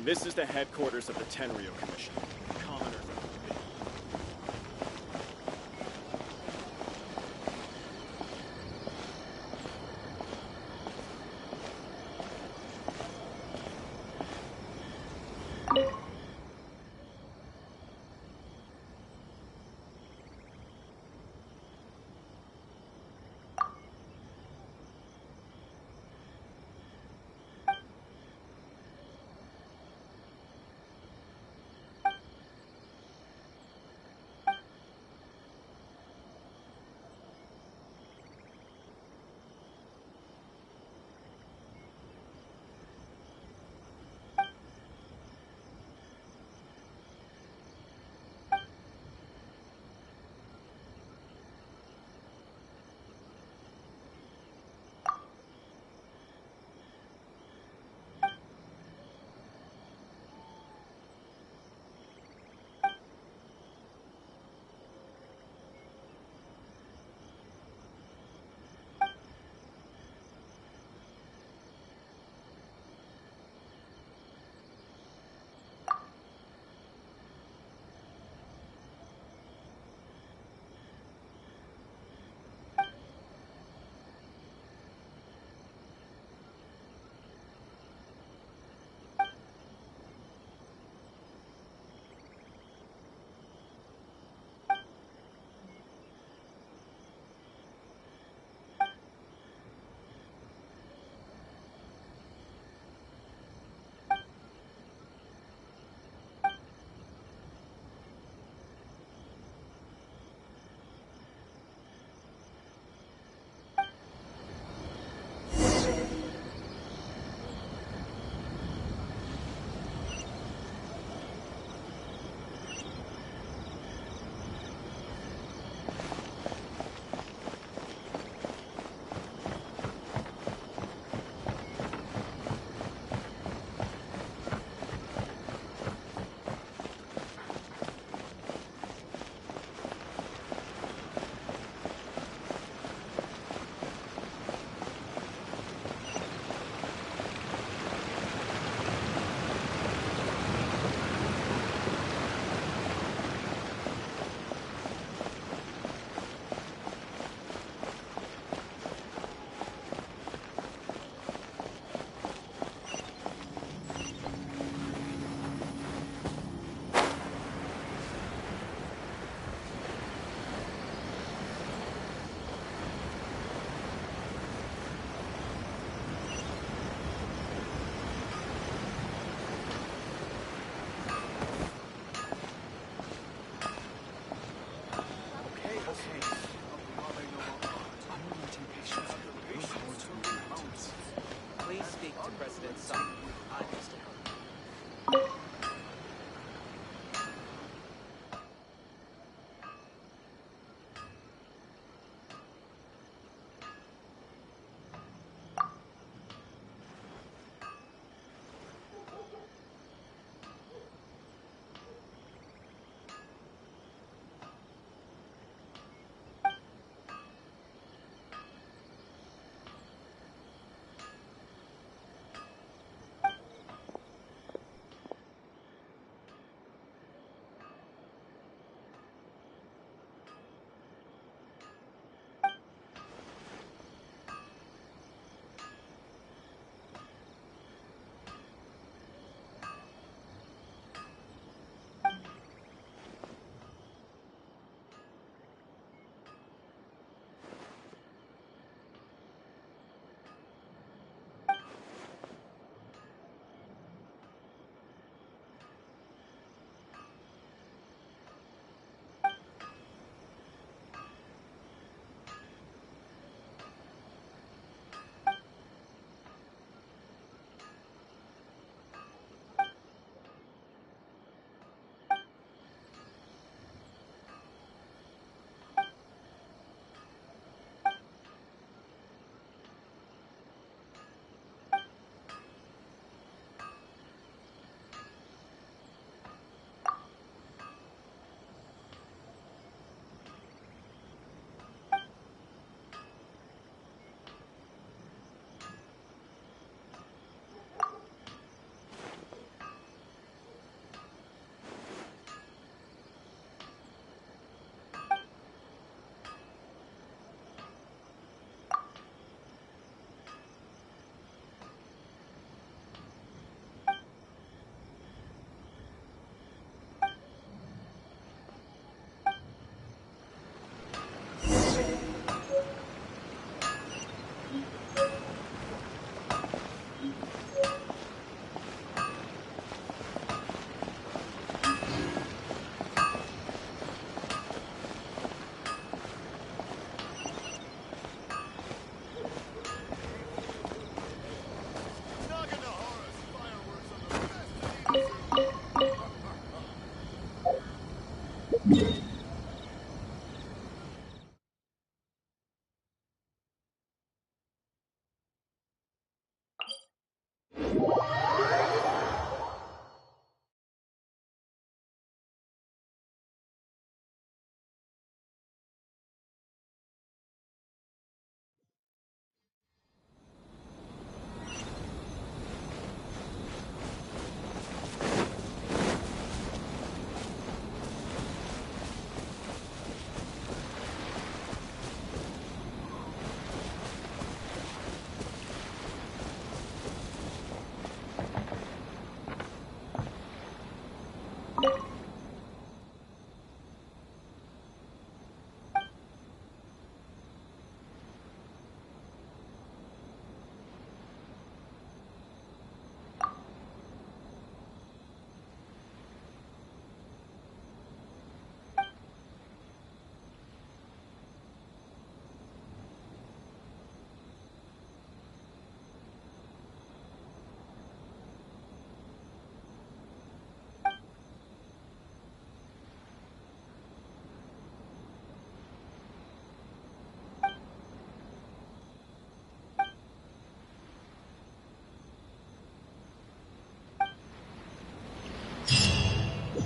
This is the headquarters of the Tenryo Commission. Commoners of the city.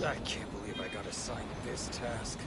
I can't believe I got assigned this task.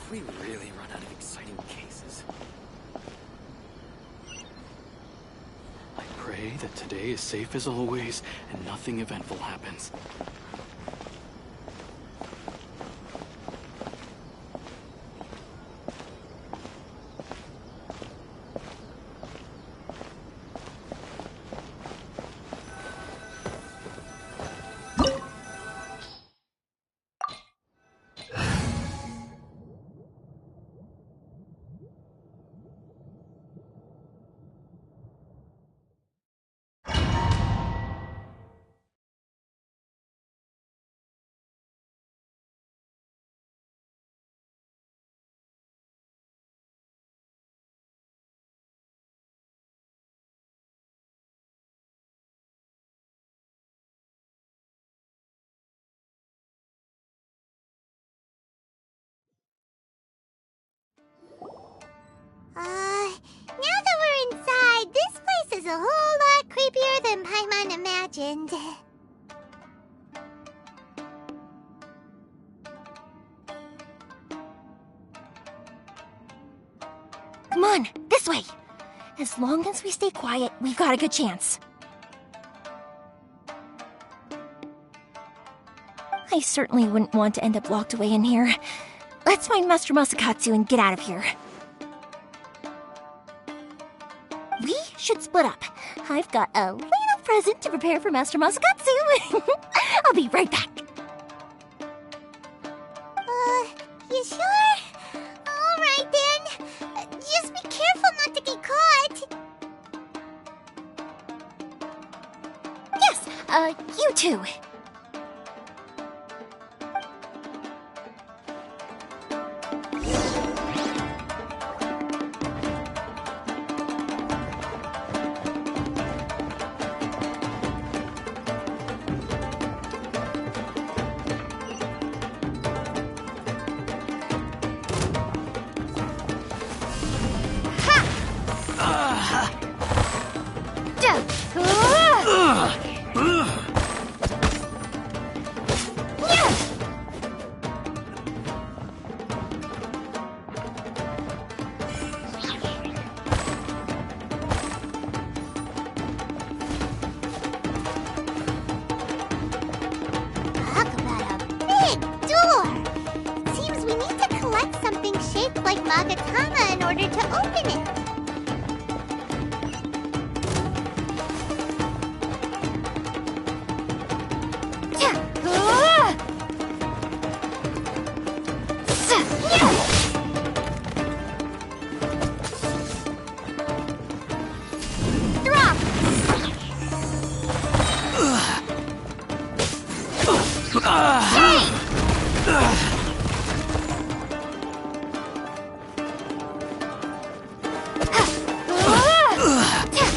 Have we really run out of exciting cases? I pray that today is safe as always and nothing eventful happens. Now that we're inside, this place is a whole lot creepier than Paimon imagined. Come on, this way. As long as we stay quiet, we've got a good chance. I certainly wouldn't want to end up locked away in here. Let's find Master Masakatsu and get out of here. We should split up. I've got a little present to prepare for Master Masakatsu. I'll be right back. You sure? Alright then. Just be careful not to get caught. Yes, you too. Like Magatama in order to open it.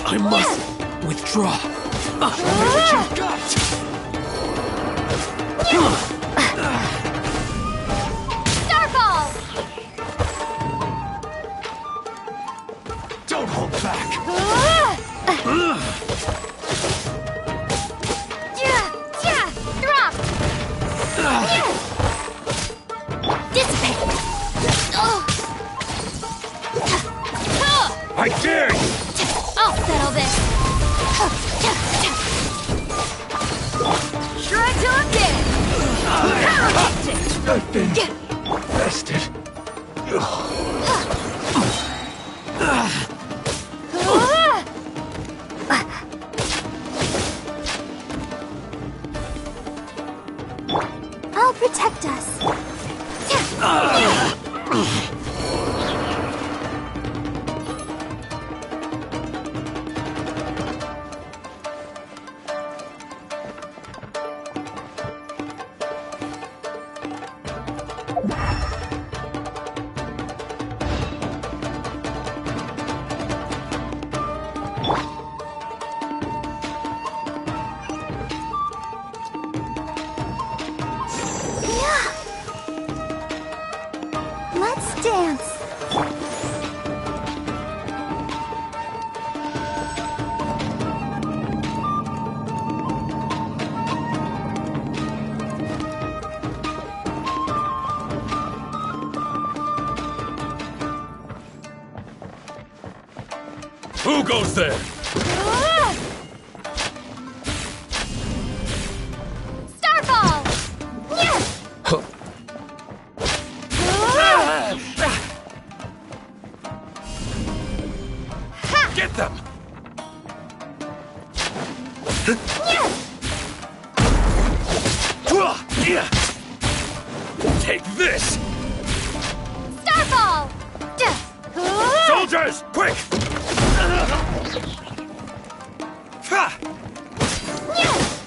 I must withdraw. Show me what you've got. Starfall! Don't hold back. Drop! Dissipate! I dare you. I'll settle this. Try to again. I've been bested. I'll protect us. Let's dance. Who goes there? Starfall! Get them! Take this! Starfall! Soldiers, quick!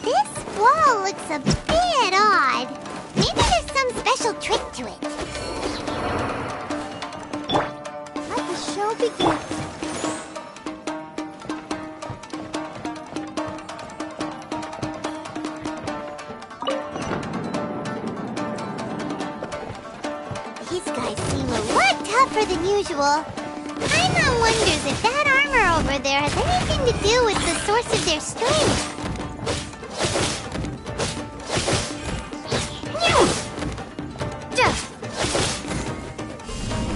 This wall looks a bit odd. Maybe there's some special trick to it. Let the show begin. These guys seem a lot tougher than usual. Paimon wonders if that armor over there has anything to do with the source of their strength.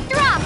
Drop!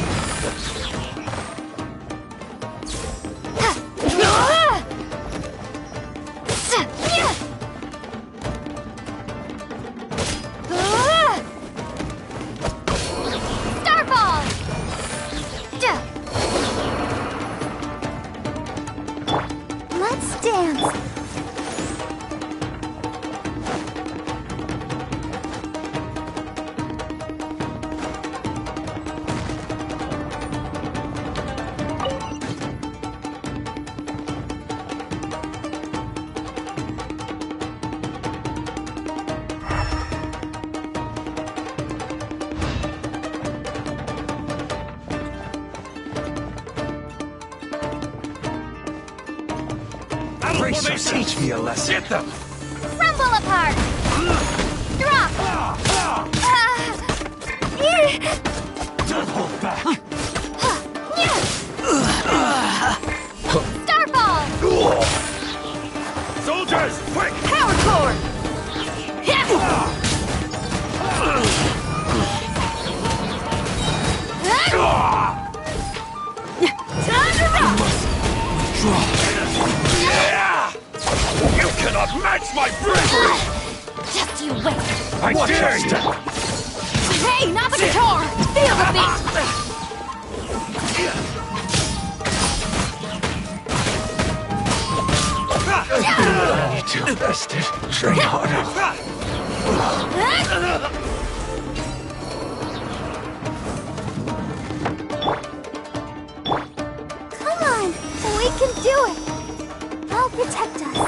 Brace yourself. Teach me a lesson. Get them! Crumble apart! Drop! Don't hold back! Starfall! Soldiers, quick! Power cord! Time to rock! You cannot match my bravery! Just you wait! I dare you! Hey, not the guitar! Feel the beat! You two bested. Train harder. Come on! We can do it! I'll protect us.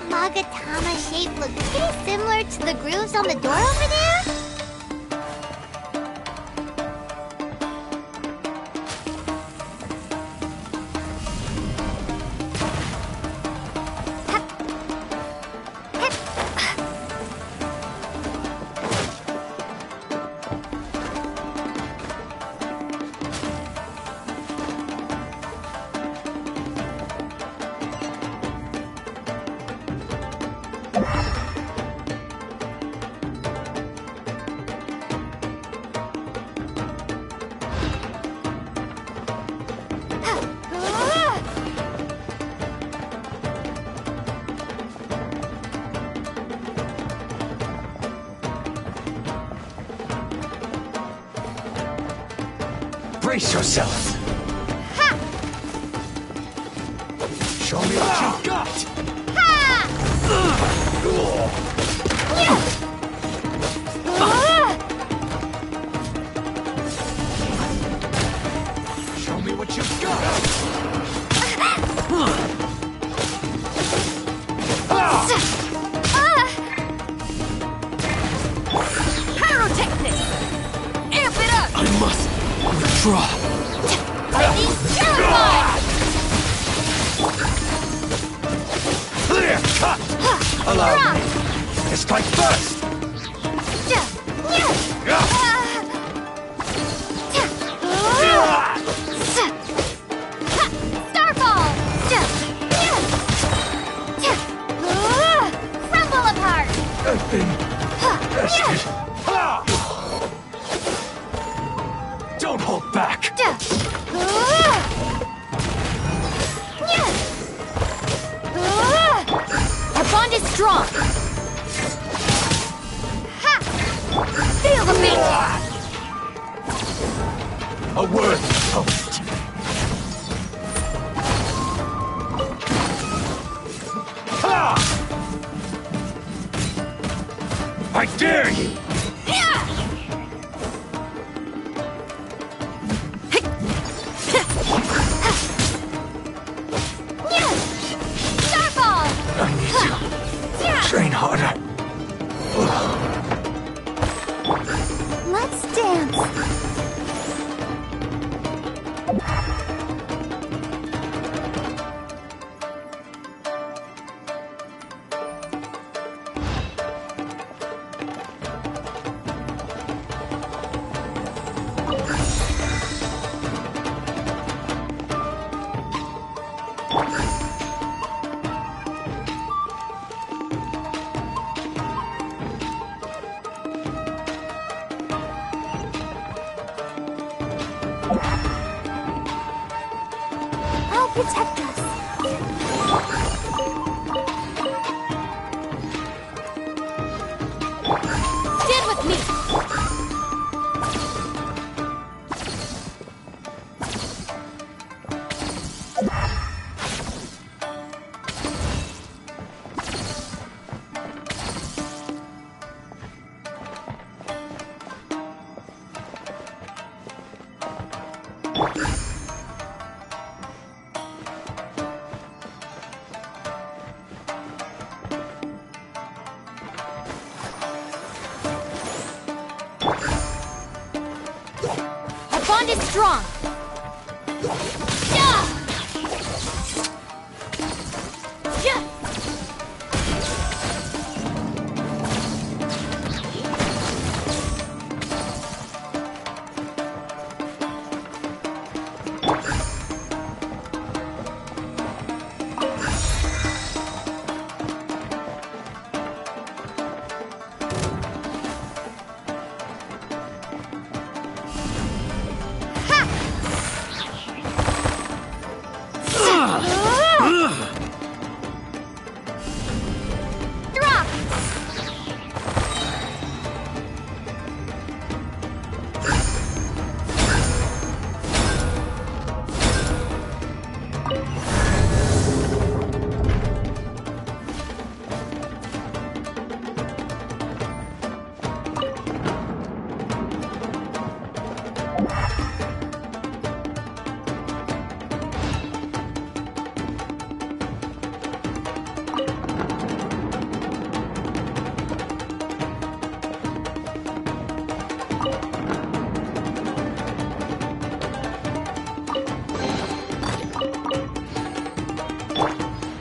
Magatama shape look pretty similar to the grooves on the door over there? Brace yourself. Ha! Show me what you've got. Ha! Show me what you've got. Pyrotechnics! Amp it up! I must withdraw. Terrified! Clear cut. Allow me to strike first. Starfall! Crumble apart! I've been bested. Don't hold back. Our bond is strong. Ha! Feel the beat. A word post. I dare you. protect us. Stand with me! Our bond is strong! Yeah! Yeah! Drop!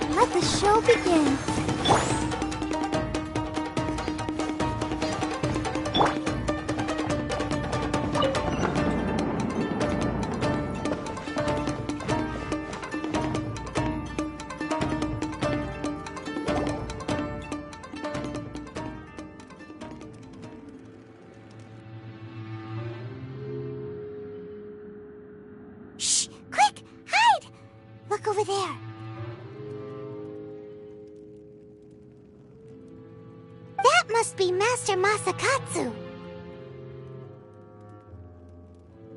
Let the show begin. Shh! Quick! Hide! Look over there. That must be Master Masakatsu.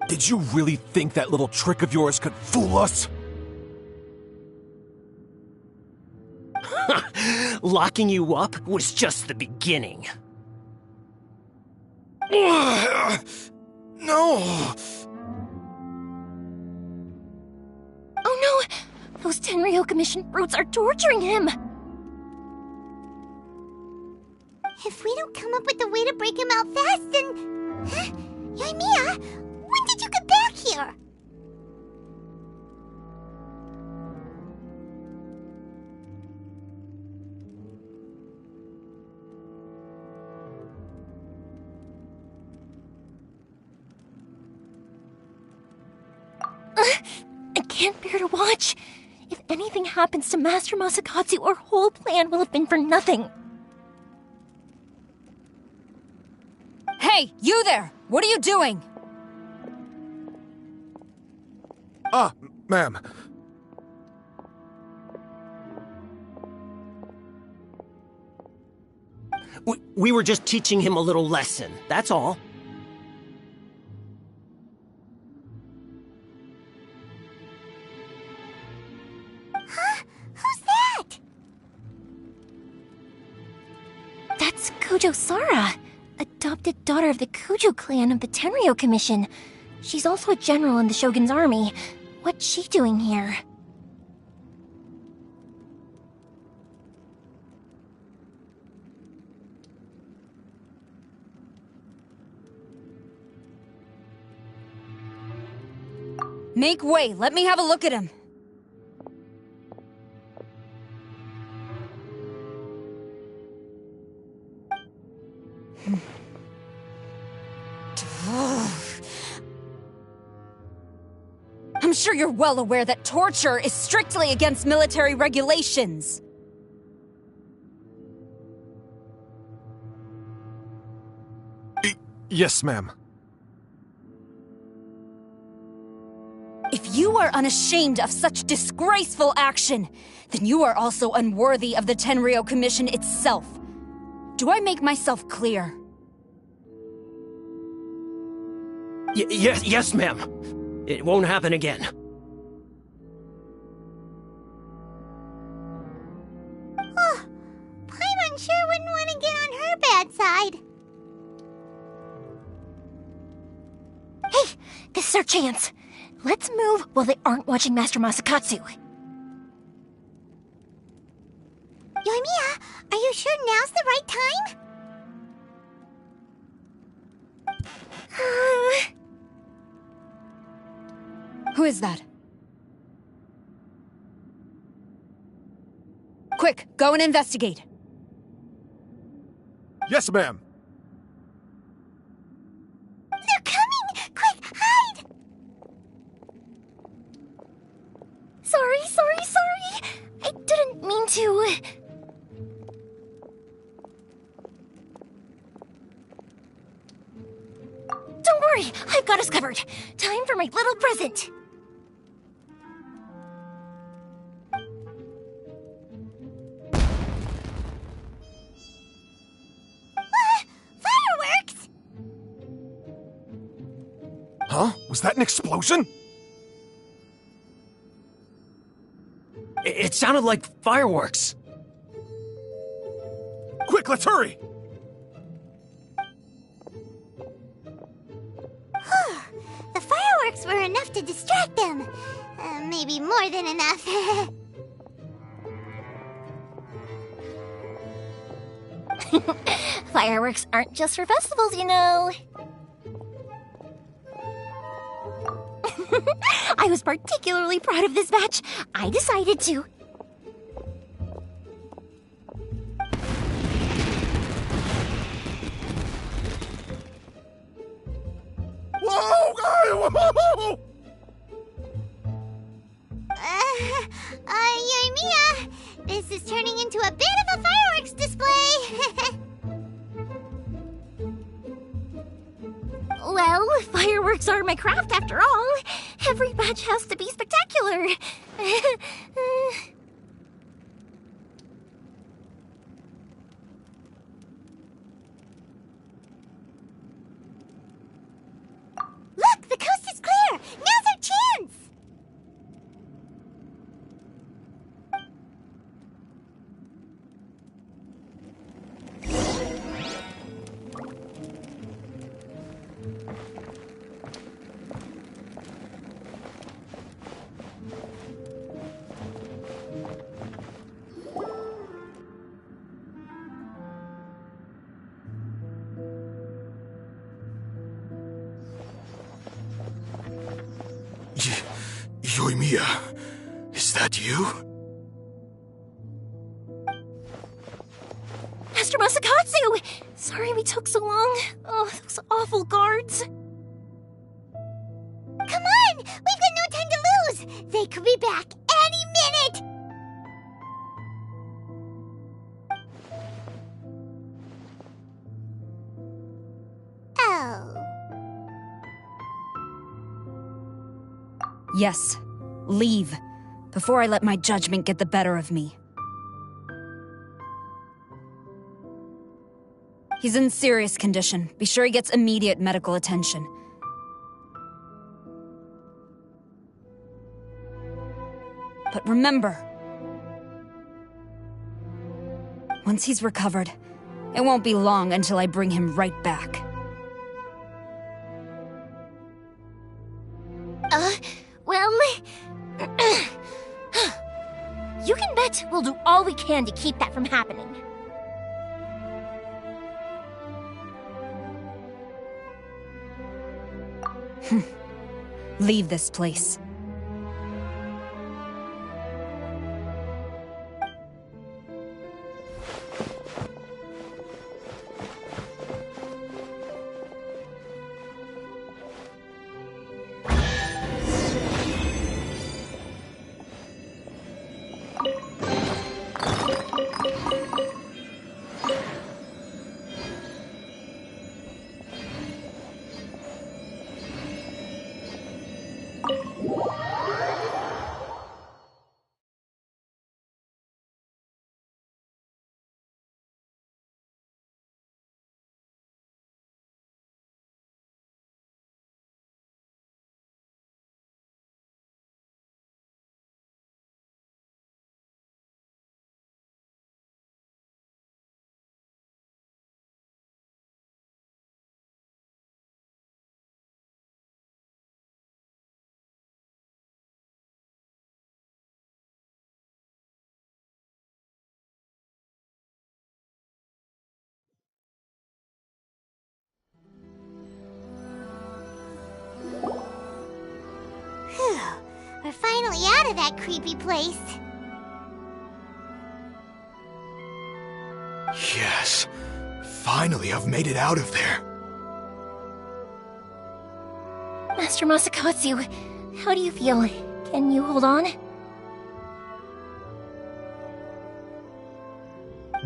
Did you really think that little trick of yours could fool us? Locking you up was just the beginning. No! Oh no! Those Tenryou Commission brutes are torturing him! If we don't come up with a way to break him out fast, then... Huh? Yoimiya, when did you get back here? I can't bear to watch. If anything happens to Master Masakatsu, our whole plan will have been for nothing. Hey, you there! What are you doing? Ah, ma'am. We were just teaching him a little lesson, that's all. Huh? Who's that? That's Kujo Sara, adopted daughter of the Kujo clan of the Tenryou Commission. She's also a general in the Shogun's army. What's she doing here? Make way, let me have a look at him. I'm sure you're well aware that torture is strictly against military regulations. Yes, ma'am. If you are unashamed of such disgraceful action, then you are also unworthy of the Tenryou Commission itself. Do I make myself clear? Yes, ma'am. It won't happen again. Oh, Paimon sure wouldn't want to get on her bad side. Hey, this is our chance. Let's move while they aren't watching Master Masakatsu. Yoimiya, are you sure now's the right time? Who is that? Quick, go and investigate. Yes, ma'am. They're coming! Quick, hide! Sorry. I didn't mean to. Don't worry, I've got us covered. Time for my little present. Fireworks! Huh? Was that an explosion? It sounded like fireworks. Quick, let's hurry! The fireworks were enough to distract them. Maybe more than enough. Fireworks aren't just for festivals, you know. I was particularly proud of this batch. I decided to. Whoa! Yoimiya, this is turning into a bit of a fireworks display. Well, fireworks are my craft after all. Every batch has to be spectacular. Look, the coast is clear. Now's our chance. Yoimiya, is that you? Master Masakatsu! Sorry we took so long. Oh, those awful guards. Come on, we've got no time to lose. They could be back any minute. Oh. Yes, leave, before I let my judgment get the better of me. He's in serious condition. Be sure he gets immediate medical attention. But remember, once he's recovered, it won't be long until I bring him right back. Well... You can bet we'll do all we can to keep that from happening. Leave this place. finally out of that creepy place. Yes. Finally, I've made it out of there. Master Masakatsu, how do you feel? Can you hold on?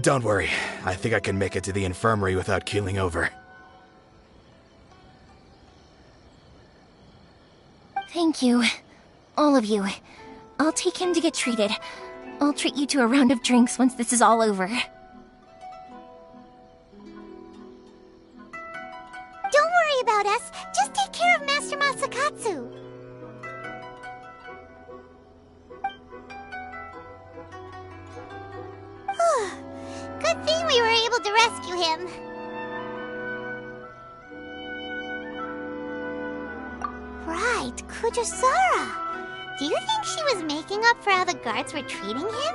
Don't worry. I think I can make it to the infirmary without keeling over. Thank you. All of you. I'll take him to get treated. I'll treat you to a round of drinks once this is all over. Don't worry about us. Just take care of Master Masakatsu. Good thing we were able to rescue him. Right, Kujosara. Do you think she was making up for how the guards were treating him?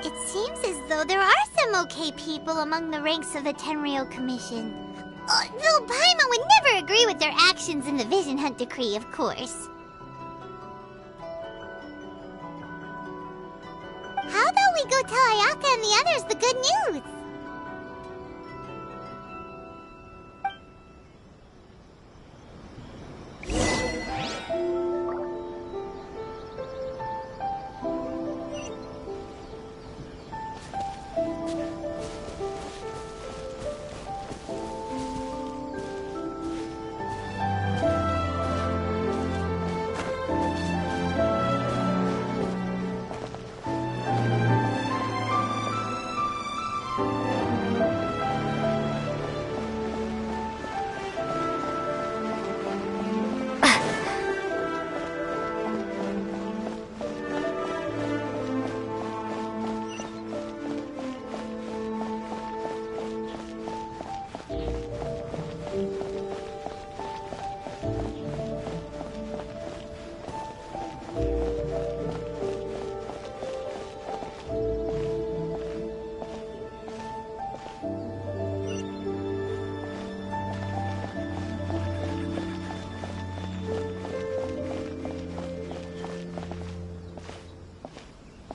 It seems as though there are some okay people among the ranks of the Tenryou Commission. Though Paimon would never agree with their actions in the Vision Hunt Decree, of course. How about we go tell Ayaka and the others the good news?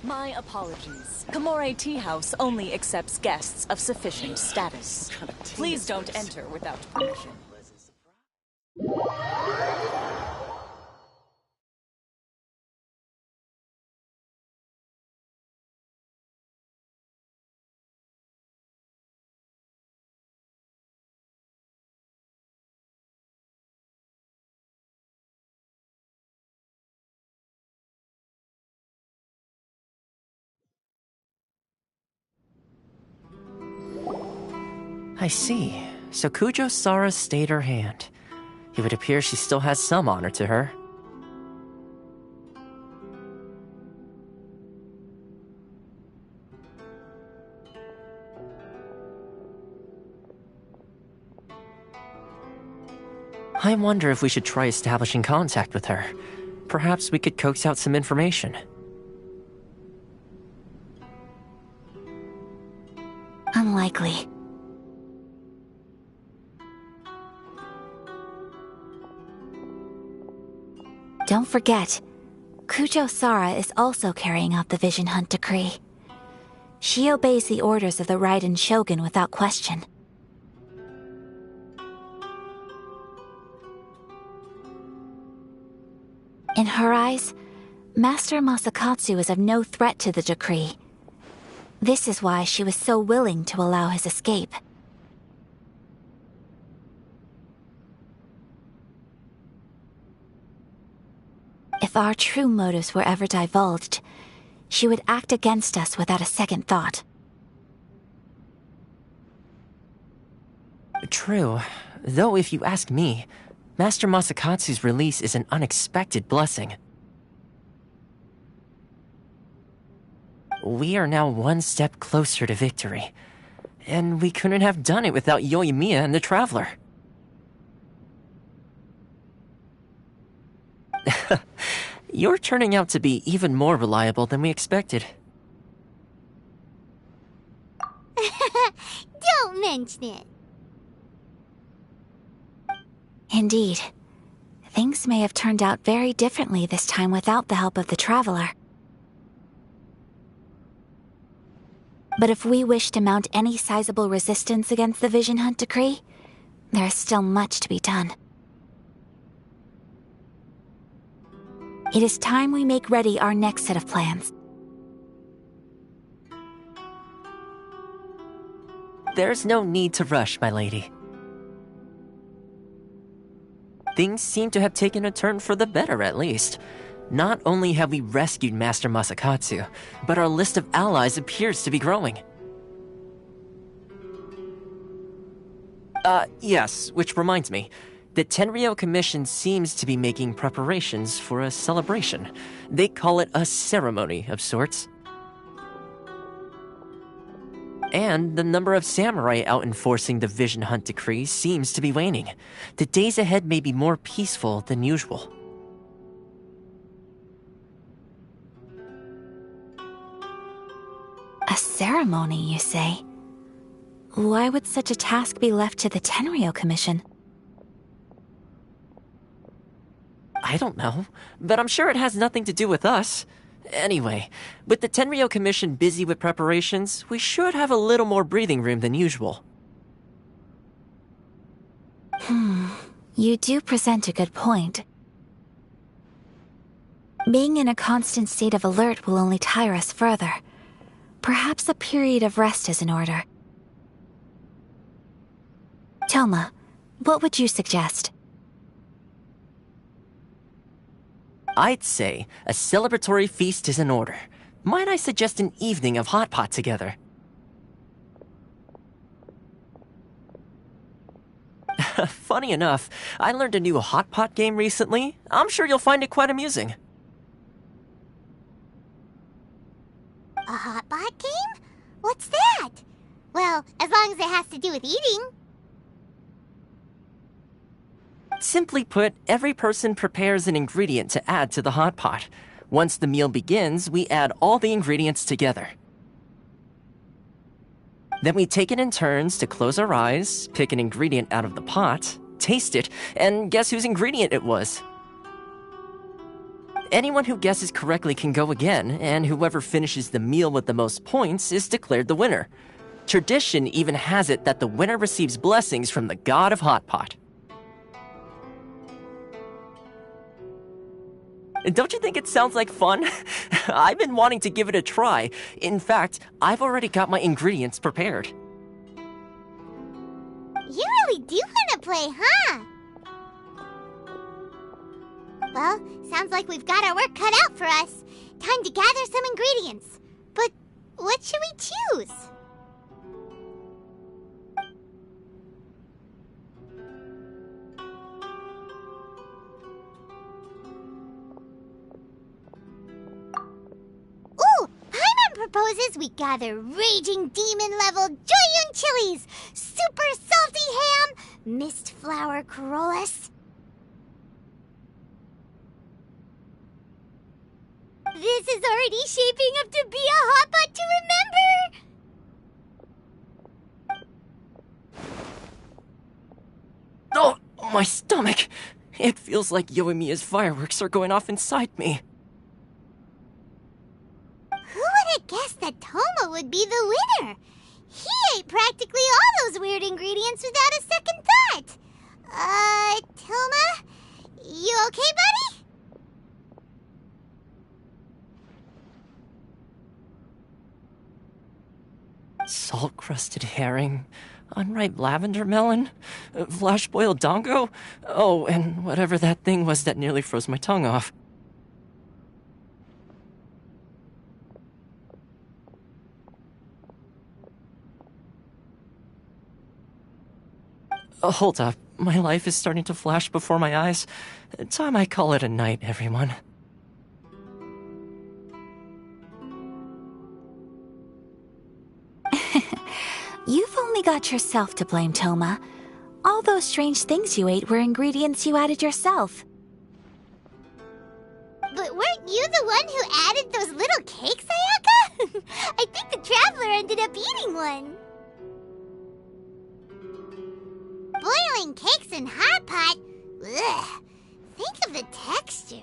My apologies. Kamore Tea House only accepts guests of sufficient status. Please don't enter without permission. I see. So Kujo-Sara stayed her hand. It would appear she still has some honor to her. I wonder if we should try establishing contact with her. Perhaps we could coax out some information. Unlikely. Don't forget, Kujo-Sara is also carrying out the Vision Hunt Decree. She obeys the orders of the Raiden Shogun without question. In her eyes, Master Masakatsu is of no threat to the decree. This is why she was so willing to allow his escape. If our true motives were ever divulged, she would act against us without a second thought. True. Though if you ask me, Master Masakatsu's release is an unexpected blessing. We are now one step closer to victory. And we couldn't have done it without Yoimiya and the Traveler. You're turning out to be even more reliable than we expected. Don't mention it. Indeed. Things may have turned out very differently this time without the help of the Traveler. But if we wish to mount any sizable resistance against the Vision Hunt decree, there is still much to be done. It is time we make ready our next set of plans. There's no need to rush, my lady. Things seem to have taken a turn for the better, at least. Not only have we rescued Master Masakatsu, but our list of allies appears to be growing. Yes, which reminds me. The Tenryou Commission seems to be making preparations for a celebration. They call it a ceremony of sorts. And the number of samurai out enforcing the Vision Hunt decree seems to be waning. The days ahead may be more peaceful than usual. A ceremony, you say? Why would such a task be left to the Tenryou Commission? I don't know, but I'm sure it has nothing to do with us. Anyway, with the Tenryou Commission busy with preparations, we should have a little more breathing room than usual. You do present a good point. Being in a constant state of alert will only tire us further. Perhaps a period of rest is in order. Toma, what would you suggest? I'd say a celebratory feast is in order. Might I suggest an evening of hot pot together? Funny enough, I learned a new hot pot game recently. I'm sure you'll find it quite amusing. A hot pot game? What's that? Well, as long as it has to do with eating. Simply put, every person prepares an ingredient to add to the hot pot. Once the meal begins, we add all the ingredients together. Then we take it in turns to close our eyes, pick an ingredient out of the pot, taste it, and guess whose ingredient it was. Anyone who guesses correctly can go again, and whoever finishes the meal with the most points is declared the winner. Tradition even has it that the winner receives blessings from the god of hot pot. Don't you think it sounds like fun? I've been wanting to give it a try. In fact, I've already got my ingredients prepared. You really do want to play, huh? Well, sounds like we've got our work cut out for us. Time to gather some ingredients. But what should we choose? Ooh! Paimon proposes we gather raging demon-level Joyun chilies, super salty ham, mist flower corollas. This is already shaping up to be a hot pot to remember! Oh, my stomach! It feels like Yoimiya's fireworks are going off inside me. Who would have guessed that Toma would be the winner? He ate practically all those weird ingredients without a second thought. Toma? You okay, buddy? Salt-crusted herring, unripe lavender melon, flash-boiled dongo, oh, and whatever that thing was that nearly froze my tongue off. Hold up, my life is starting to flash before my eyes. Time I call it a night, everyone. You've only got yourself to blame, Toma. All those strange things you ate were ingredients you added yourself. But weren't you the one who added those little cakes, Ayaka? I think the Traveler ended up eating one. Boiling cakes in hot pot? Ugh. Think of the texture.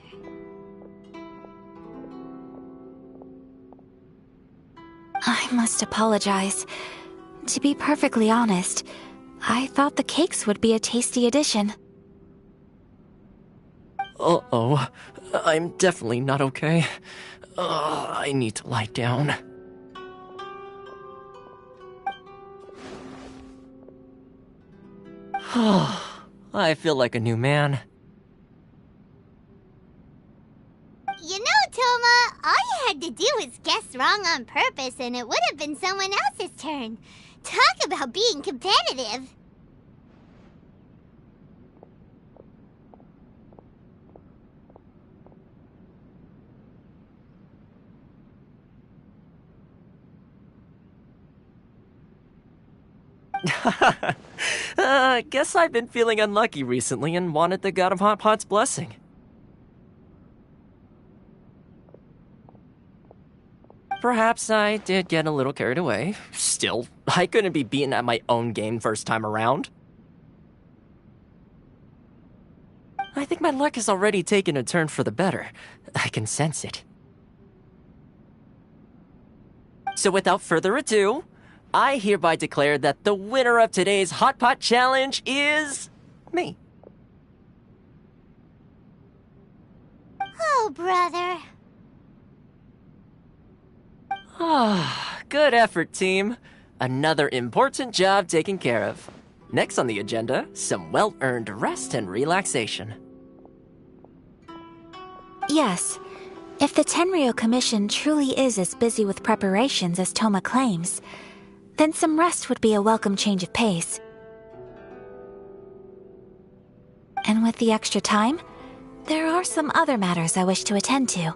I must apologize. To be perfectly honest, I thought the cakes would be a tasty addition. Uh-oh. I'm definitely not okay. I need to lie down. I feel like a new man. You know, Toma, all you had to do was guess wrong on purpose and it would have been someone else's turn. Talk about being competitive. Guess I've been feeling unlucky recently and wanted the God of Hot Pot's blessing. Perhaps I did get a little carried away. Still, I couldn't be beaten at my own game first time around. I think my luck has already taken a turn for the better. I can sense it. So without further ado, I hereby declare that the winner of today's Hot Pot Challenge is... me. Oh, brother. Ah, good effort, team. Another important job taken care of. Next on the agenda, some well-earned rest and relaxation. Yes, if the Tenryou Commission truly is as busy with preparations as Toma claims, then some rest would be a welcome change of pace. And with the extra time, there are some other matters I wish to attend to.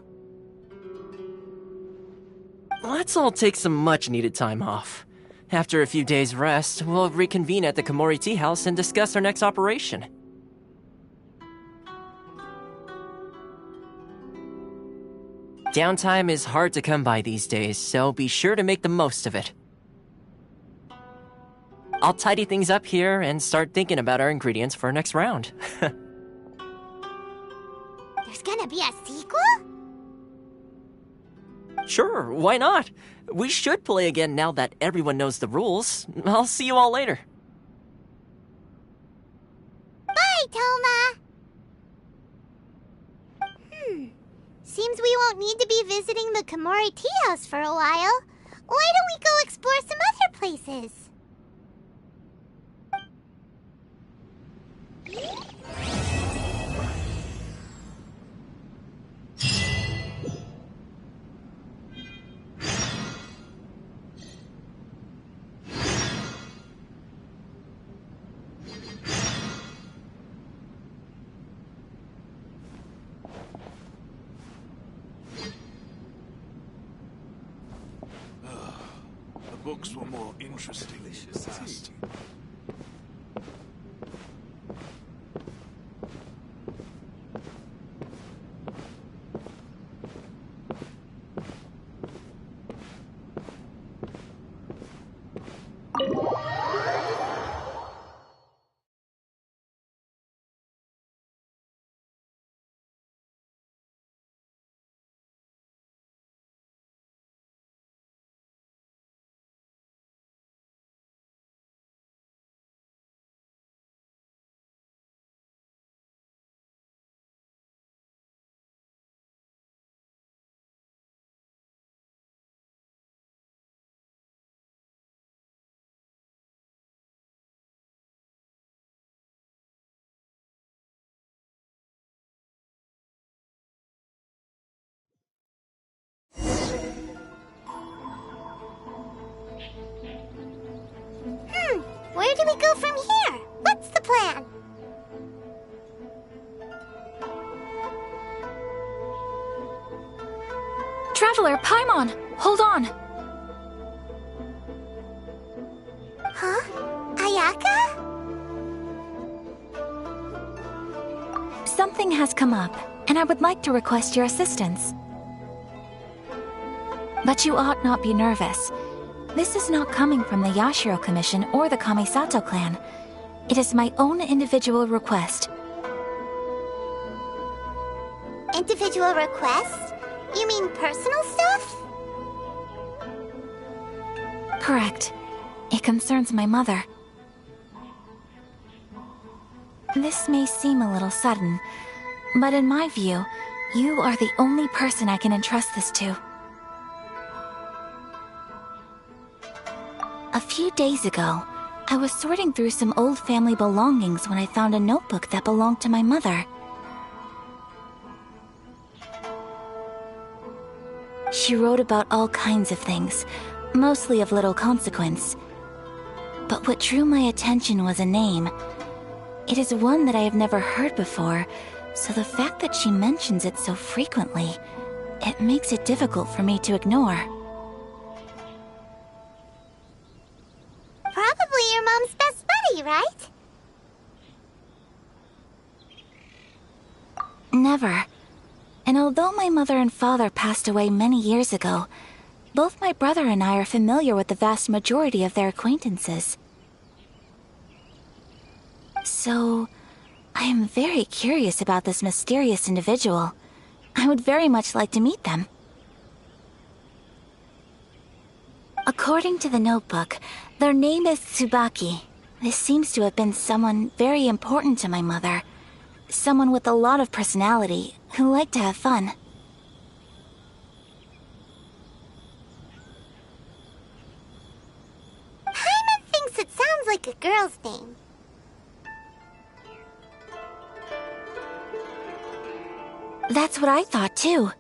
Let's all take some much-needed time off. After a few days' rest, we'll reconvene at the Komori Tea House and discuss our next operation. Downtime is hard to come by these days, so be sure to make the most of it. I'll tidy things up here and start thinking about our ingredients for our next round. There's gonna be a sequel? Sure, why not? We should play again now that everyone knows the rules. I'll see you all later. Bye, Toma! Seems we won't need to be visiting the Komori Tea House for a while. Why don't we go explore some other places? The books were more interesting in the past. Where do we go from here? What's the plan? Traveler, Paimon, hold on! Huh? Ayaka? Something has come up, and I would like to request your assistance. But you ought not be nervous. This is not coming from the Yashiro Commission or the Kamisato clan. It is my own individual request. Individual requests? You mean personal stuff? Correct. It concerns my mother. This may seem a little sudden, but in my view, you are the only person I can entrust this to. A few days ago, I was sorting through some old family belongings when I found a notebook that belonged to my mother. She wrote about all kinds of things, mostly of little consequence. But what drew my attention was a name. It is one that I have never heard before, so the fact that she mentions it so frequently, it makes it difficult for me to ignore. Probably your mom's best buddy, right? Never. And although my mother and father passed away many years ago, both my brother and I are familiar with the vast majority of their acquaintances. So, I am very curious about this mysterious individual. I would very much like to meet them. According to the notebook, their name is Tsubaki. This seems to have been someone very important to my mother. Someone with a lot of personality, who liked to have fun. Paimon thinks it sounds like a girl's name. That's what I thought too.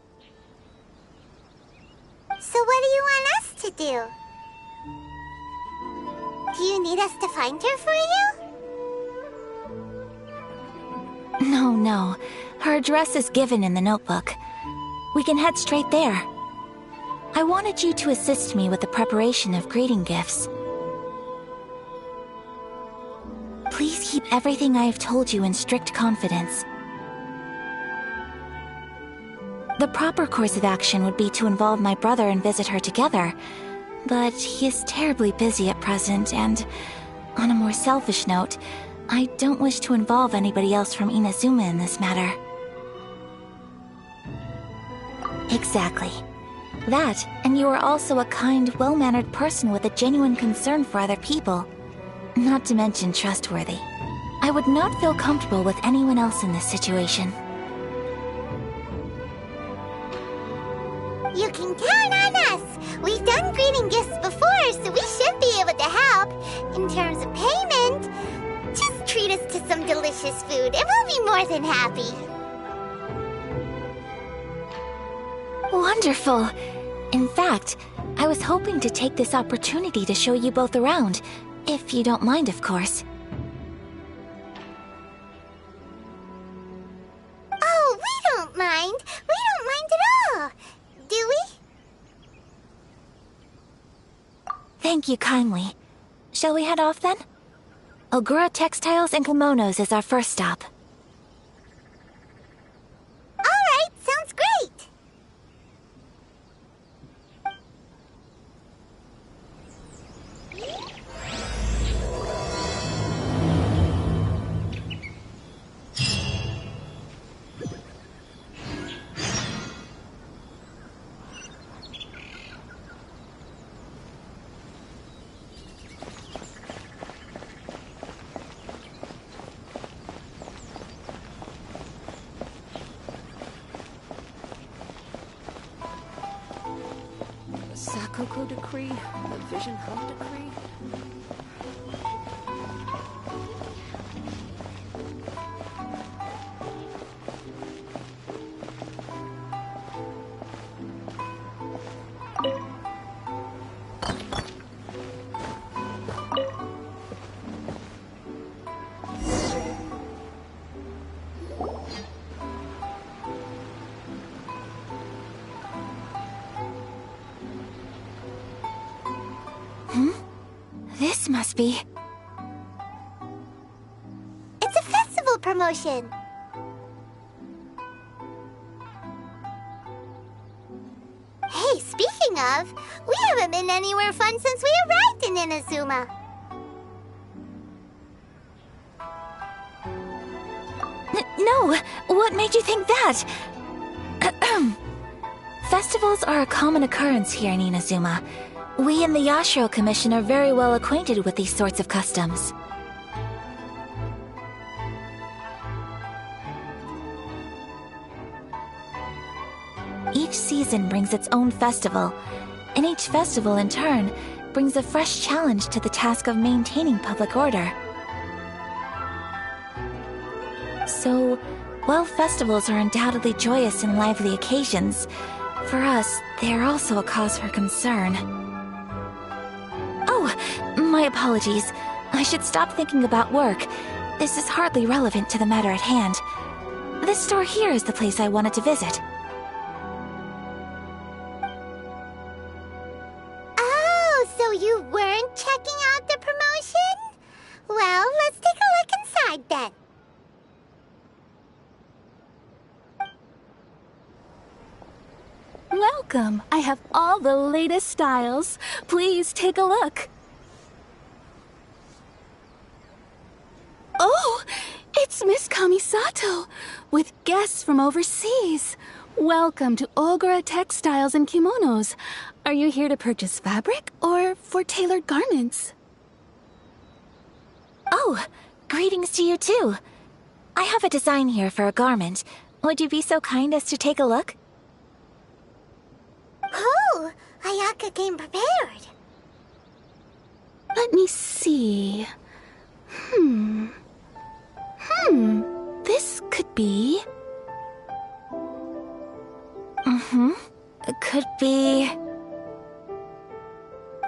So what do you want us to do? Do you need us to find her for you? No. Her address is given in the notebook. We can head straight there. I wanted you to assist me with the preparation of greeting gifts. Please keep everything I have told you in strict confidence. The proper course of action would be to involve my brother and visit her together, but he is terribly busy at present, and on a more selfish note, I don't wish to involve anybody else from Inazuma in this matter. Exactly. That, and you are also a kind, well-mannered person with a genuine concern for other people. Not to mention trustworthy. I would not feel comfortable with anyone else in this situation. You can count on us! We've done greeting gifts before, so we should be able to help. In terms of payment, just treat us to some delicious food and we'll be more than happy. Wonderful! In fact, I was hoping to take this opportunity to show you both around, if you don't mind, of course. Oh, we don't mind. We don't mind at all. Do we? Thank you kindly. Shall we head off then? Ogura Textiles and Kimonos is our first stop. All right, sounds great. The Sakoko Decree, the Vision Hub Decree. This must be... It's a festival promotion. Hey, speaking of, we haven't been anywhere fun since we arrived in Inazuma. No! What made you think that? Festivals are a common occurrence here in Inazuma. We in the Yashiro Commission are very well acquainted with these sorts of customs. Each season brings its own festival, and each festival in turn brings a fresh challenge to the task of maintaining public order. So, while festivals are undoubtedly joyous and lively occasions, for us, they are also a cause for concern. Oh, my apologies. I should stop thinking about work. This is hardly relevant to the matter at hand. This store here is the place I wanted to visit. Oh, so you weren't checking out the promotion? Well, let's take a look inside then. Welcome! I have all the latest styles. Please take a look. Oh! It's Miss Kamisato, with guests from overseas. Welcome to Ogura Textiles and Kimonos. Are you here to purchase fabric or for tailored garments? Oh, greetings to you too. I have a design here for a garment. Would you be so kind as to take a look? Oh, Ayaka came prepared. Let me see. This could be... Could be...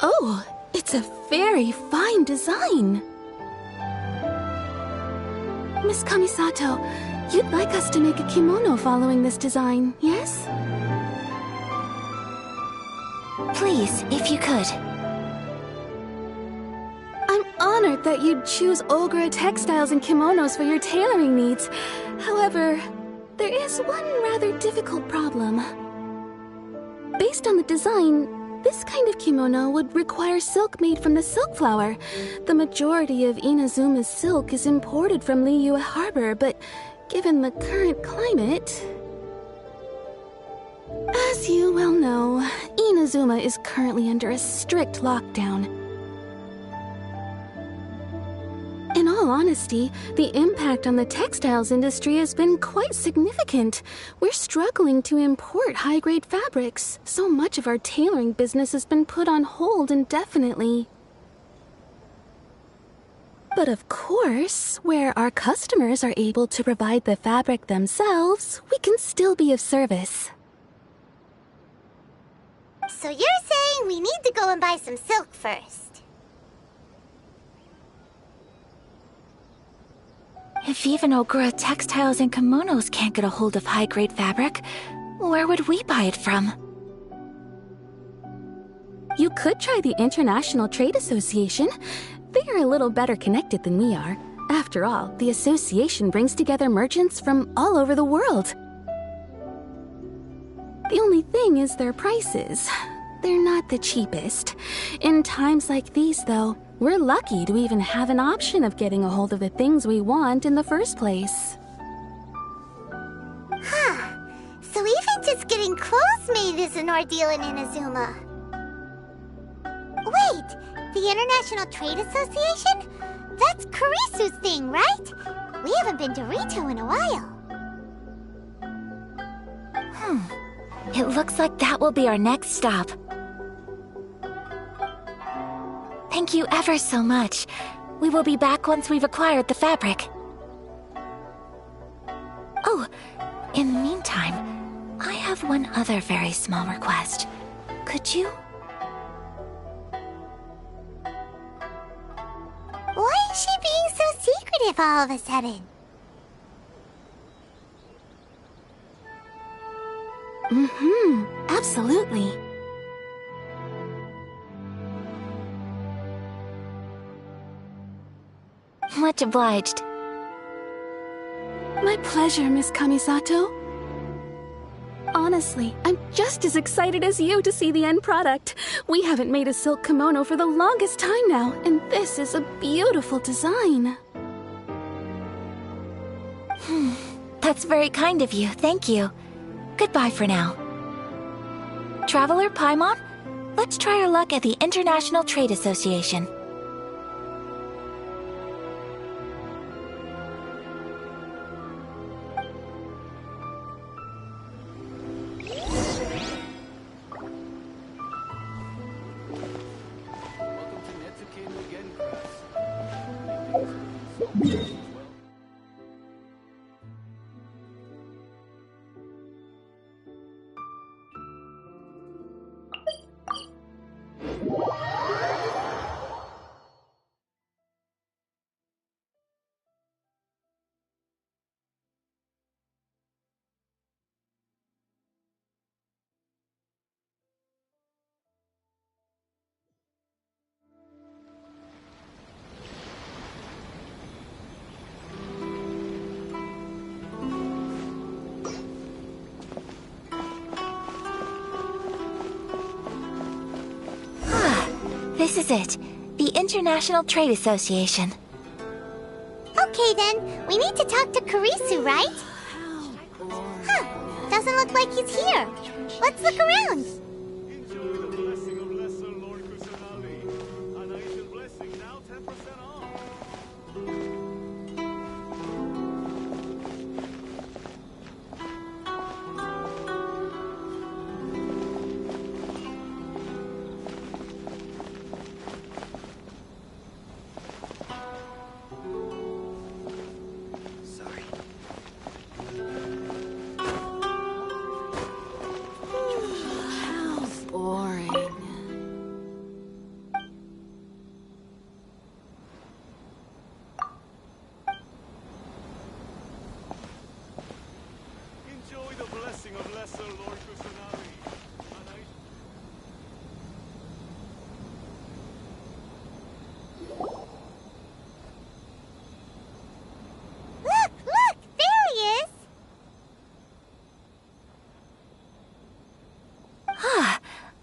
Oh, it's a very fine design. Miss Kamisato, you'd like us to make a kimono following this design, yes? Please, if you could. I'm honored that you'd choose Ogura Textiles and Kimonos for your tailoring needs. However, there is one rather difficult problem. Based on the design, this kind of kimono would require silk made from the silk flower. The majority of Inazuma's silk is imported from Liyue Harbor, but given the current climate... As you well know, Inazuma is currently under a strict lockdown. In all honesty, the impact on the textiles industry has been quite significant. We're struggling to import high-grade fabrics. So much of our tailoring business has been put on hold indefinitely. But of course, where our customers are able to provide the fabric themselves, we can still be of service. So you're saying we need to go and buy some silk first? If even Ogura Textiles and Kimonos can't get a hold of high-grade fabric, where would we buy it from? You could try the International Trade Association. They are a little better connected than we are. After all, the association brings together merchants from all over the world. The only thing is their prices. They're not the cheapest. In times like these, though, we're lucky to even have an option of getting a hold of the things we want in the first place. Huh. So even just getting clothes made is an ordeal in Inazuma. Wait, the International Trade Association? That's Kurisu's thing, right? We haven't been to Rito in a while. It looks like that will be our next stop. Thank you ever so much. We will be back once we've acquired the fabric. Oh, in the meantime, I have one other very small request. Could you? Why is she being so secretive all of a sudden? Absolutely. Much obliged. My pleasure, Miss Kamisato. Honestly, I'm just as excited as you to see the end product. We haven't made a silk kimono for the longest time now, and this is a beautiful design. That's very kind of you, thank you. Goodbye for now. Traveler Paimon, let's try our luck at the International Trade Association. This is it. The International Trade Association. Okay then, we need to talk to Kurisu, right? Huh, doesn't look like he's here. Let's look around.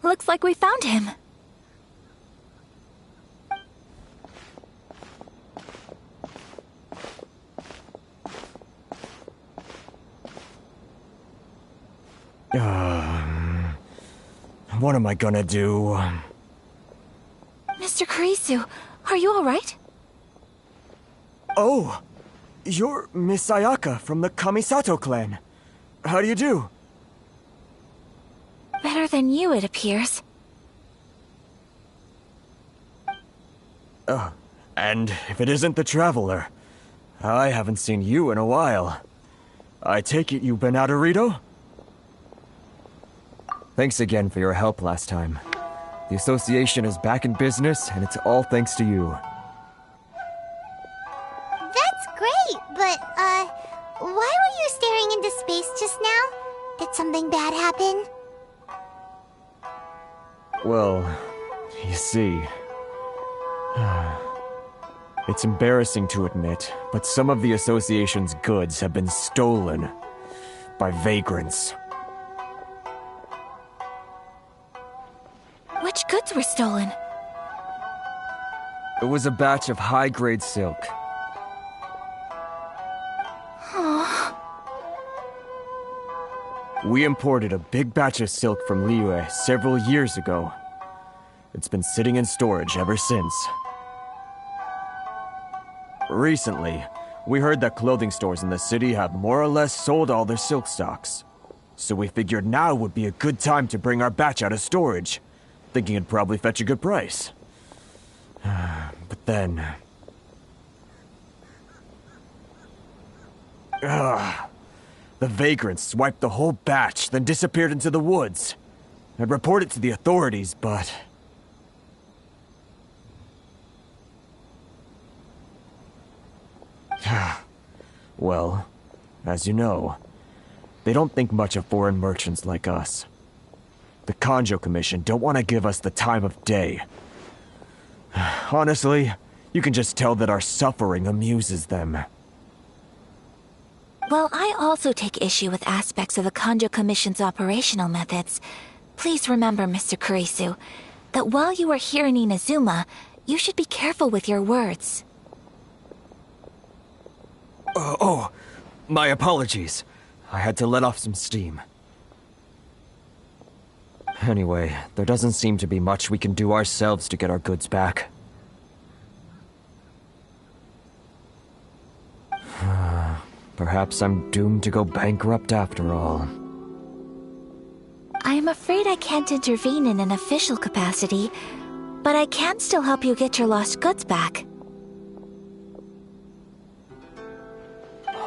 Looks like we found him. What am I gonna do? Mr. Kurisu, are you alright? Oh! You're Miss Ayaka from the Kamisato clan. How do you do? Better than you, it appears. And if it isn't the Traveler, I haven't seen you in a while. I take it you've been out of Rito? Thanks again for your help last time. The association is back in business, and it's all thanks to you. That's great, but, why were you staring into space just now? Did something bad happen? Well, you see... It's embarrassing to admit, but some of the association's goods have been stolen by vagrants. Which goods were stolen? It was a batch of high-grade silk. We imported a big batch of silk from Liyue several years ago. It's been sitting in storage ever since. Recently, we heard that clothing stores in the city have more or less sold all their silk stocks. So we figured now would be a good time to bring our batch out of storage, thinking it'd probably fetch a good price. But then... the vagrants swiped the whole batch, then disappeared into the woods. I'd report it to the authorities, but... Well, as you know, they don't think much of foreign merchants like us. The Kanjo Commission don't want to give us the time of day. Honestly, you can just tell that our suffering amuses them. Well, I also take issue with aspects of the Kanjo Commission's operational methods. Please remember, Mr. Kurisu, that while you are here in Inazuma, you should be careful with your words. My apologies. I had to let off some steam. Anyway, there doesn't seem to be much we can do ourselves to get our goods back. Perhaps I'm doomed to go bankrupt after all. I'm afraid I can't intervene in an official capacity, but I can still help you get your lost goods back.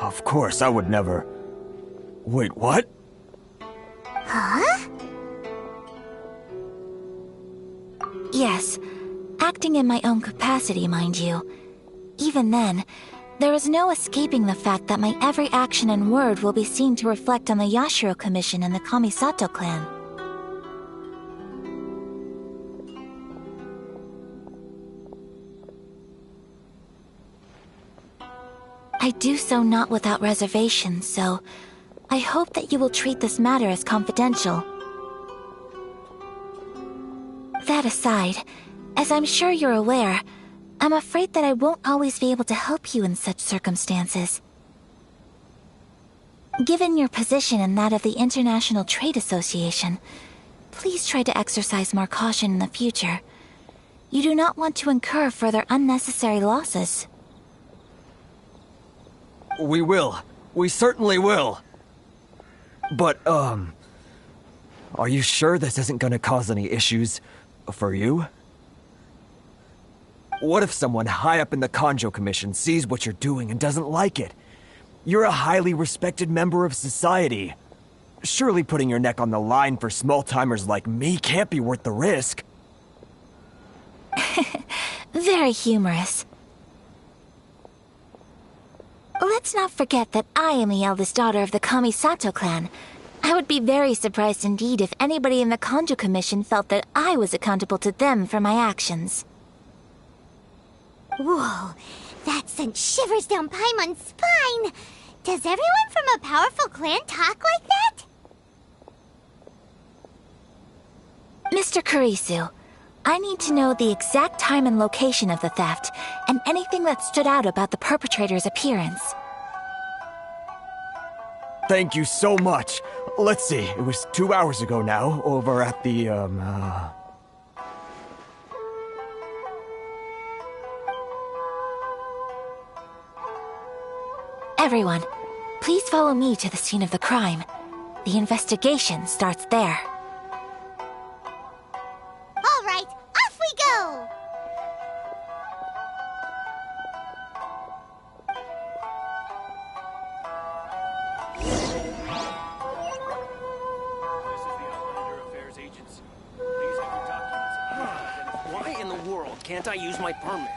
Of course, I would never... Wait, what? Huh? Yes, acting in my own capacity, mind you. Even then, there is no escaping the fact that my every action and word will be seen to reflect on the Yashiro Commission and the Kamisato clan. I do so not without reservation, so I hope that you will treat this matter as confidential. That aside, as I'm sure you're aware, I'm afraid that I won't always be able to help you in such circumstances. Given your position and that of the International Trade Association, please try to exercise more caution in the future. You do not want to incur further unnecessary losses. We will. We certainly will. But, are you sure this isn't gonna cause any issues for you? What if someone high up in the Kanjo Commission sees what you're doing and doesn't like it? You're a highly respected member of society. Surely putting your neck on the line for small-timers like me can't be worth the risk. Very humorous. Let's not forget that I am the eldest daughter of the Kamisato clan. I would be very surprised indeed if anybody in the Kanjo Commission felt that I was accountable to them for my actions. Whoa, that sent shivers down Paimon's spine. Does everyone from a powerful clan talk like that? Mr. Kurisu, I need to know the exact time and location of the theft, and anything that stood out about the perpetrator's appearance. Thank you so much. Let's see, it was 2 hours ago now, over at the, Everyone, please follow me to the scene of the crime. The investigation starts there. All right, off we go! Why in the world can't I use my permit?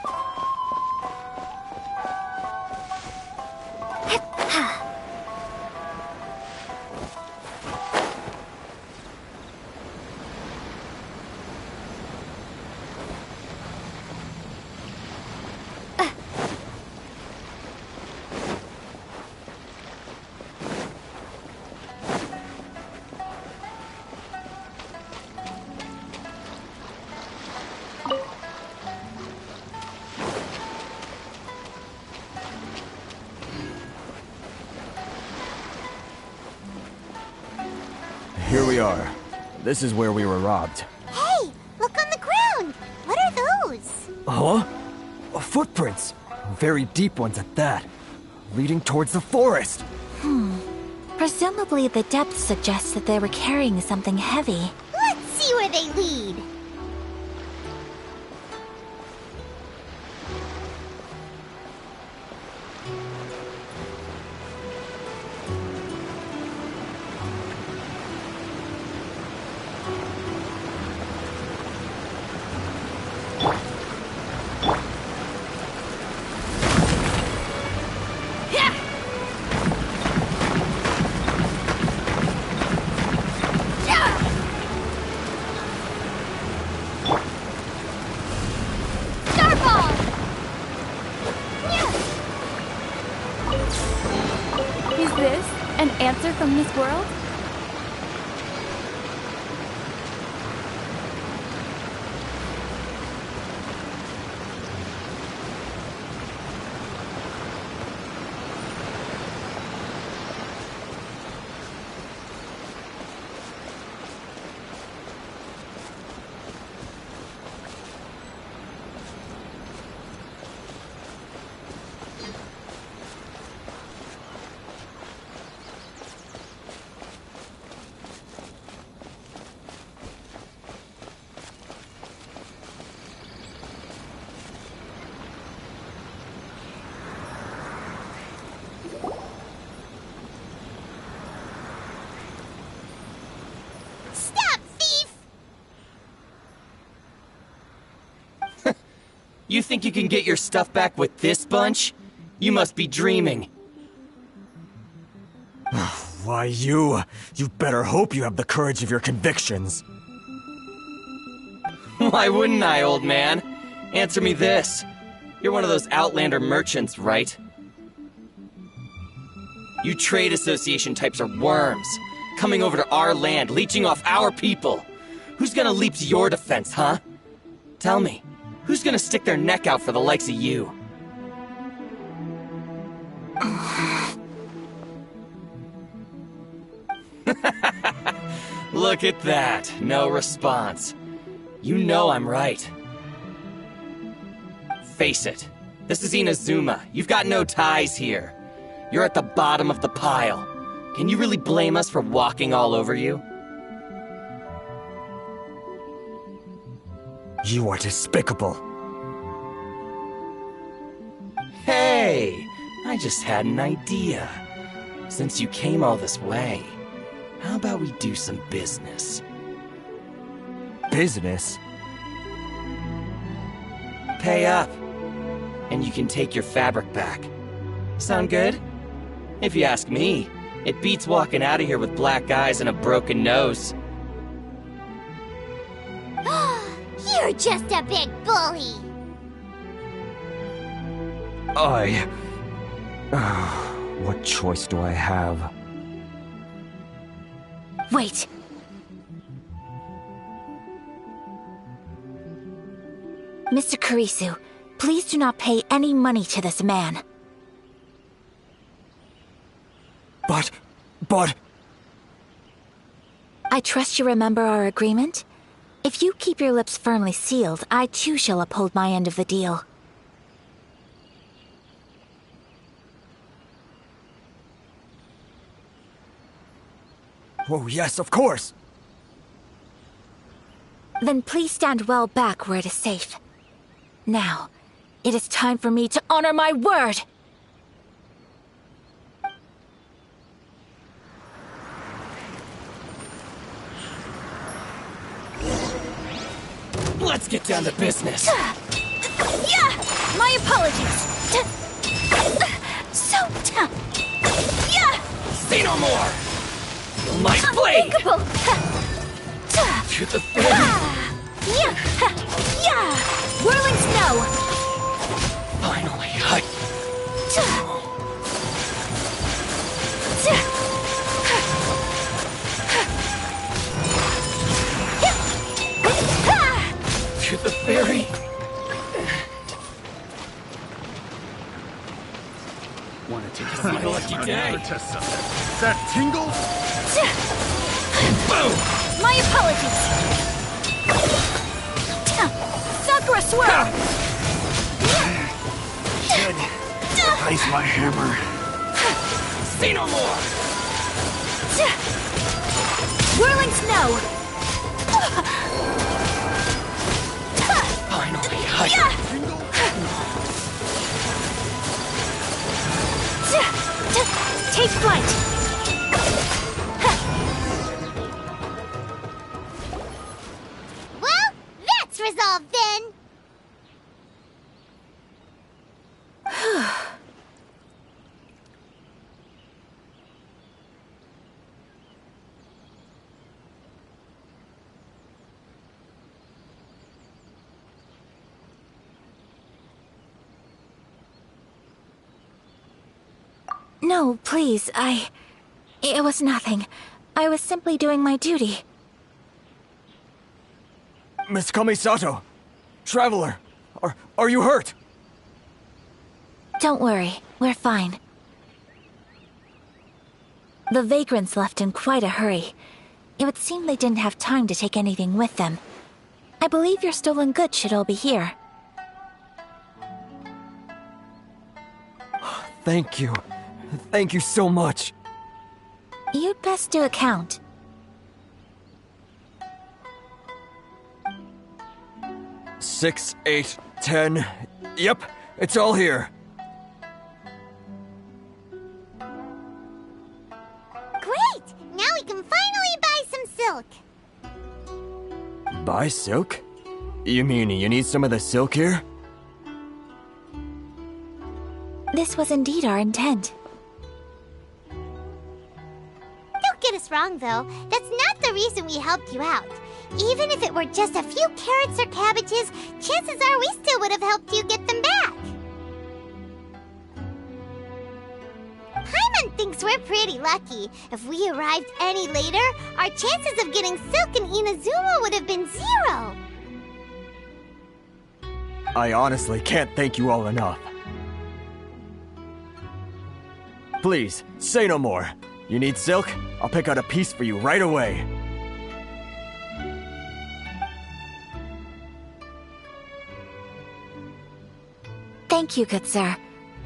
Here we are. This is where we were robbed. Hey, look on the ground! What are those? Huh? Footprints. Very deep ones at that. Leading towards the forest. Presumably the depth suggests that they were carrying something heavy. Let's see where they lead. Is this an answer from this world? You think you can get your stuff back with this bunch? You must be dreaming. Why, you better hope you have the courage of your convictions. Why wouldn't I, old man? Answer me this. You're one of those Outlander merchants, right? You trade association types are worms, coming over to our land, leeching off our people. Who's gonna leap to your defense, huh? Tell me, who's gonna stick their neck out for the likes of you? Look at that, no response. You know I'm right. Face it, this is Inazuma. You've got no ties here. You're at the bottom of the pile. Can you really blame us for walking all over you? You are despicable. Hey, I just had an idea. Since you came all this way, how about we do some business? Business? Pay up, and you can take your fabric back. Sound good? If you ask me, it beats walking out of here with black eyes and a broken nose. You're just a big bully. What choice do I have? Wait. Mr. Kurisu, please do not pay any money to this man. But... I trust you remember our agreement? If you keep your lips firmly sealed, I too shall uphold my end of the deal. Oh, yes, of course! Then please stand well back where it is safe. Now, it is time for me to honor my word! Let's get down to business. Yeah! My apologies! So tough! Yeah! Say no more! My blade! Unthinkable! To the face! Yeah! Yeah! Whirling snow! Finally, to the ferry! Wanna take It's my lucky day! That tingle? Boom! My apologies! Sakura swirl! Ice my hammer. Say no more! Whirling snow! Finally, Take flight! Well, that's resolved then. No, please, It was nothing. I was simply doing my duty. Miss Kamisato! Traveler! Are you hurt? Don't worry, we're fine. The vagrants left in quite a hurry. It would seem they didn't have time to take anything with them. I believe your stolen goods should all be here. Thank you. Thank you so much. You'd best do a count. 6, 8, 10. Yep, it's all here. Great! Now we can finally buy some silk. Buy silk? You mean you need some of the silk here? This was indeed our intent. Don't get us wrong, though. That's not the reason we helped you out. Even if it were just a few carrots or cabbages, chances are we still would have helped you get them back. Paimon thinks we're pretty lucky. If we arrived any later, our chances of getting Silk and Inazuma would have been 0. I honestly can't thank you all enough. Please, say no more. You need silk? I'll pick out a piece for you right away. Thank you, good sir.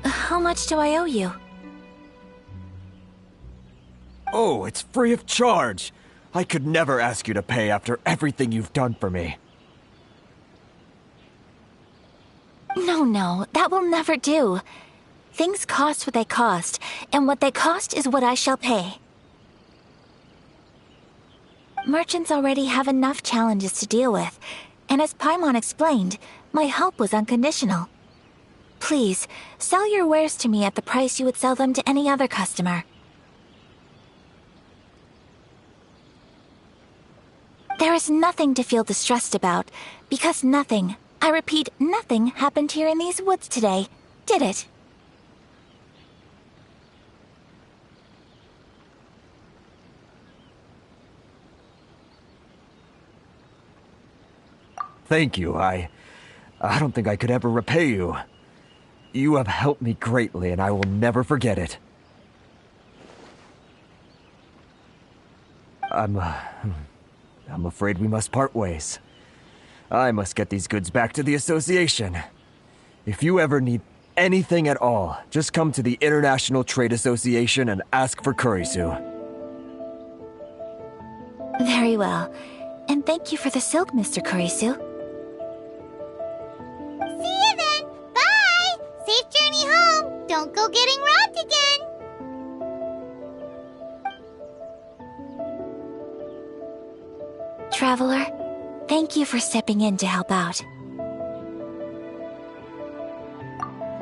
How much do I owe you? Oh, it's free of charge. I could never ask you to pay after everything you've done for me. No, that will never do. Things cost what they cost, and what they cost is what I shall pay. Merchants already have enough challenges to deal with, and as Paimon explained, my help was unconditional. Please, sell your wares to me at the price you would sell them to any other customer. There is nothing to feel distressed about, because nothing, I repeat, nothing happened here in these woods today, did it? Thank you. I don't think I could ever repay you. You have helped me greatly, and I will never forget it. I'm afraid we must part ways. I must get these goods back to the association. If you ever need anything at all, just come to the International Trade Association and ask for Kurisu. Very well. And thank you for the silk, Mr. Kurisu. See you then! Bye! Safe journey home! Don't go getting robbed again! Traveler, thank you for stepping in to help out.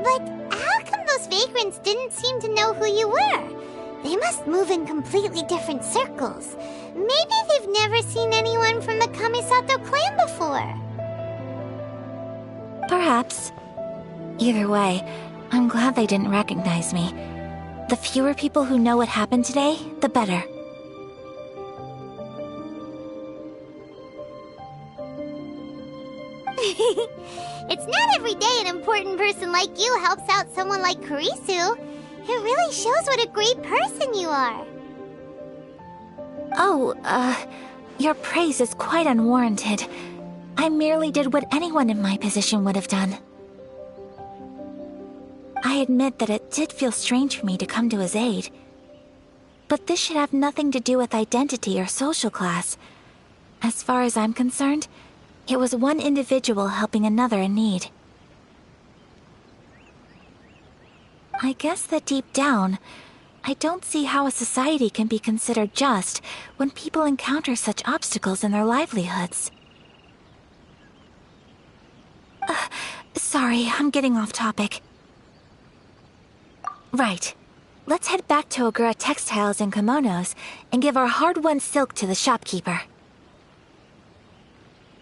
But how come those vagrants didn't seem to know who you were? They must move in completely different circles. Maybe they've never seen anyone from the Kamisato clan before. Perhaps. Either way, I'm glad they didn't recognize me. The fewer people who know what happened today, the better. It's not every day an important person like you helps out someone like Kurisu. It really shows what a great person you are. Oh, your praise is quite unwarranted. I merely did what anyone in my position would have done. I admit that it did feel strange for me to come to his aid. But this should have nothing to do with identity or social class. As far as I'm concerned, it was one individual helping another in need. I guess that deep down, I don't see how a society can be considered just when people encounter such obstacles in their livelihoods. Sorry, I'm getting off topic. Right. Let's head back to Ogura Textiles and Kimonos and give our hard-won silk to the shopkeeper.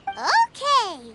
Okay.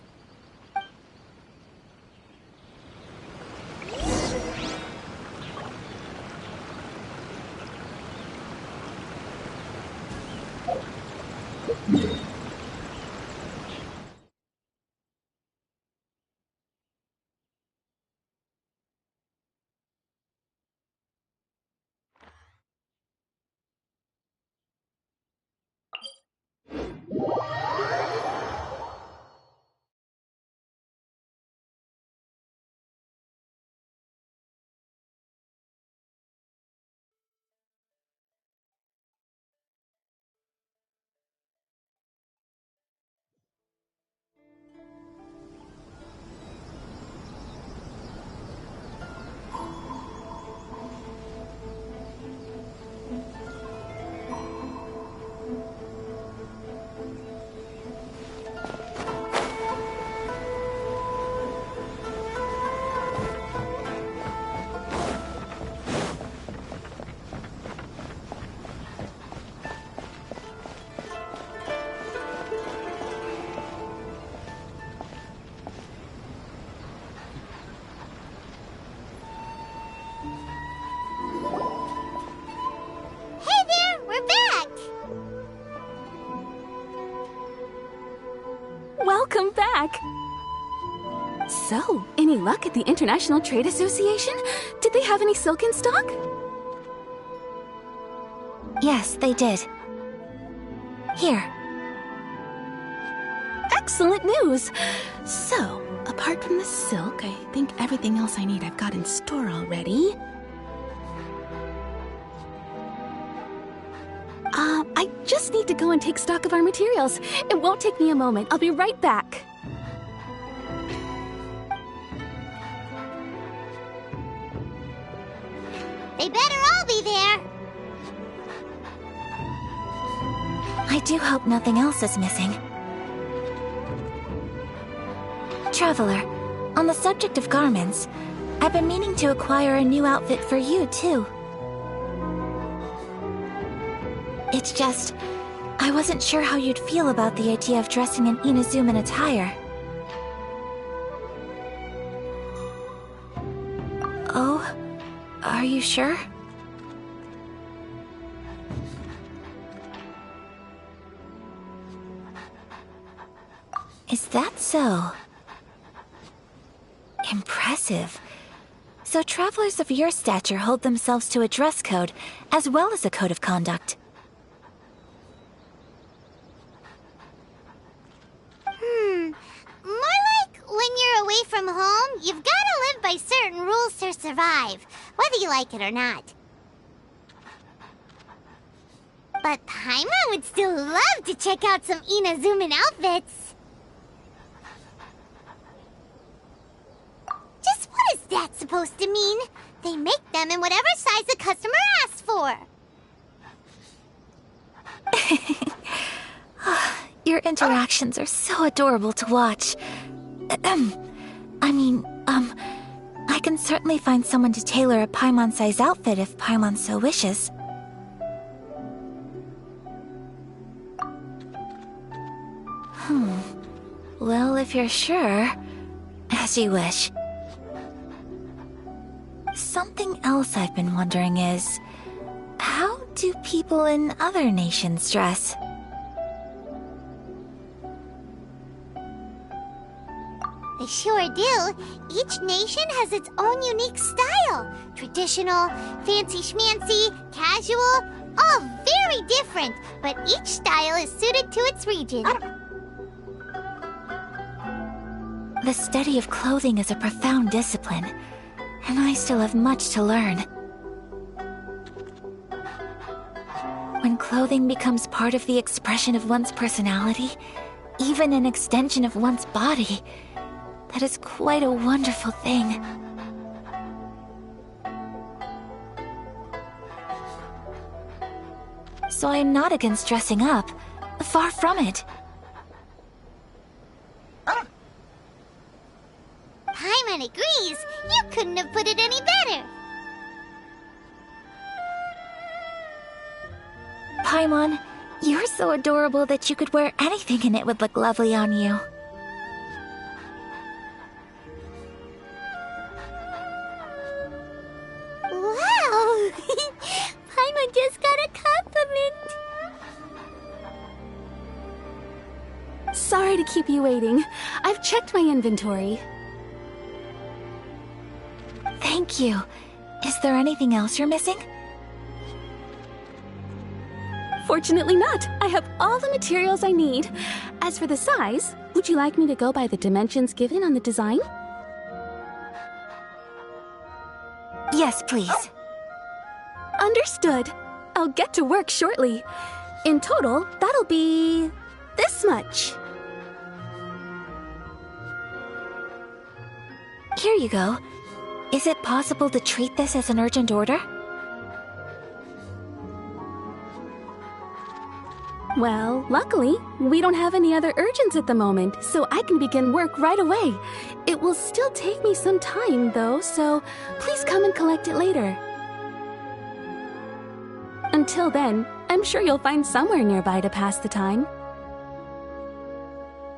Welcome back! So, any luck at the International Trade Association? Did they have any silk in stock? Yes, they did. Here. Excellent news! So, apart from the silk, I think everything else I need I've got in store already. I just need to go and take stock of our materials. It won't take me a moment. I'll be right back. They better all be there. I do hope nothing else is missing. Traveler, on the subject of garments, I've been meaning to acquire a new outfit for you, too. It's just, I wasn't sure how you'd feel about the idea of dressing in Inazuman attire. Oh, are you sure? Is that so? Impressive. So travelers of your stature hold themselves to a dress code, as well as a code of conduct. More like when you're away from home, you've got to live by certain rules to survive, whether you like it or not. But Paimon would still love to check out some Inazuman outfits. Just what is that supposed to mean? They make them in whatever size the customer asks for. Your interactions are so adorable to watch. I can certainly find someone to tailor a Paimon-size outfit if Paimon so wishes. Well, if you're sure, as you wish. Something else I've been wondering is, how do people in other nations dress? They sure do. Each nation has its own unique style. Traditional, fancy schmancy, casual, all very different, but each style is suited to its region. The study of clothing is a profound discipline, and I still have much to learn. When clothing becomes part of the expression of one's personality, even an extension of one's body, that is quite a wonderful thing. So I am not against dressing up. Far from it. Paimon agrees. You couldn't have put it any better. Paimon, you're so adorable that you could wear anything and it would look lovely on you. Wow! Paimon just got a compliment. Sorry to keep you waiting. I've checked my inventory. Thank you. Is there anything else you're missing? Fortunately not. I have all the materials I need. As for the size, would you like me to go by the dimensions given on the design? Yes, please. Understood. I'll get to work shortly. In total, that'll be this much. Here you go. Is it possible to treat this as an urgent order? Well, luckily, we don't have any other urgents at the moment, so I can begin work right away. It will still take me some time, though, so please come and collect it later. Until then, I'm sure you'll find somewhere nearby to pass the time.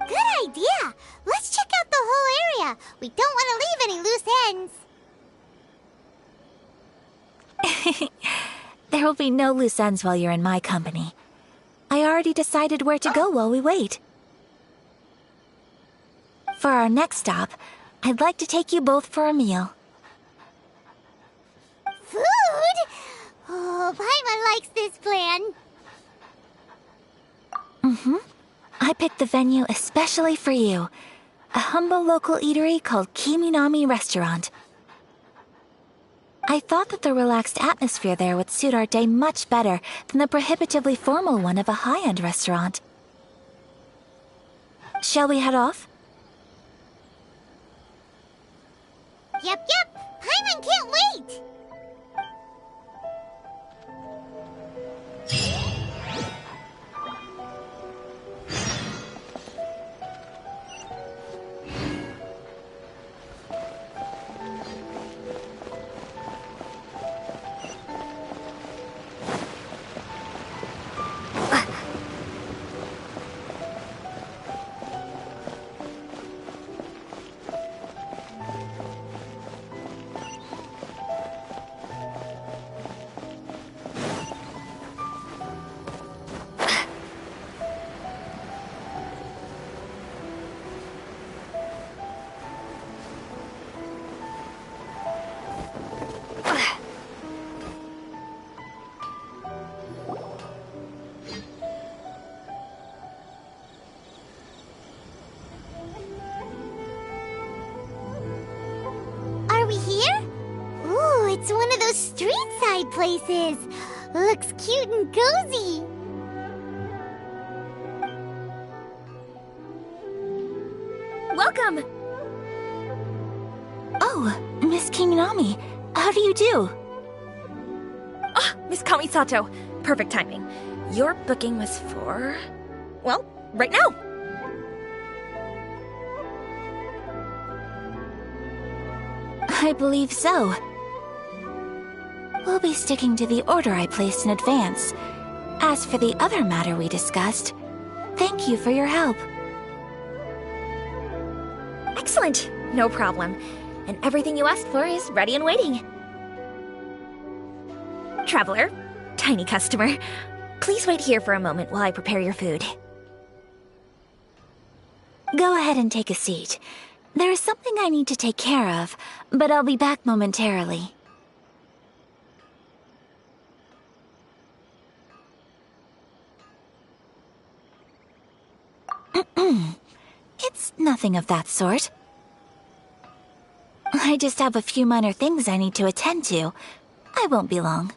Good idea! Let's check out the whole area. We don't want to leave any loose ends. There will be no loose ends while you're in my company. I already decided where to go while we wait. For our next stop, I'd like to take you both for a meal. Food? Oh, Paimon likes this plan. I picked the venue especially for you. A humble local eatery called Kiminami Restaurant. I thought that the relaxed atmosphere there would suit our day much better than the prohibitively formal one of a high-end restaurant. Shall we head off? Yep. Paimon can't wait! Are we here? Ooh, it's one of those street-side places. Looks cute and cozy. Welcome! Oh, Miss Kiminami, how do you do? Ah, Miss Kamisato. Perfect timing. Your booking was for... well, right now. I believe so. We'll be sticking to the order I placed in advance. As for the other matter we discussed, thank you for your help. Excellent. No problem. And everything you asked for is ready and waiting. Traveler, tiny customer, please wait here for a moment while I prepare your food. Go ahead and take a seat. There is something I need to take care of, but I'll be back momentarily. It's nothing of that sort. I just have a few minor things I need to attend to. I won't be long.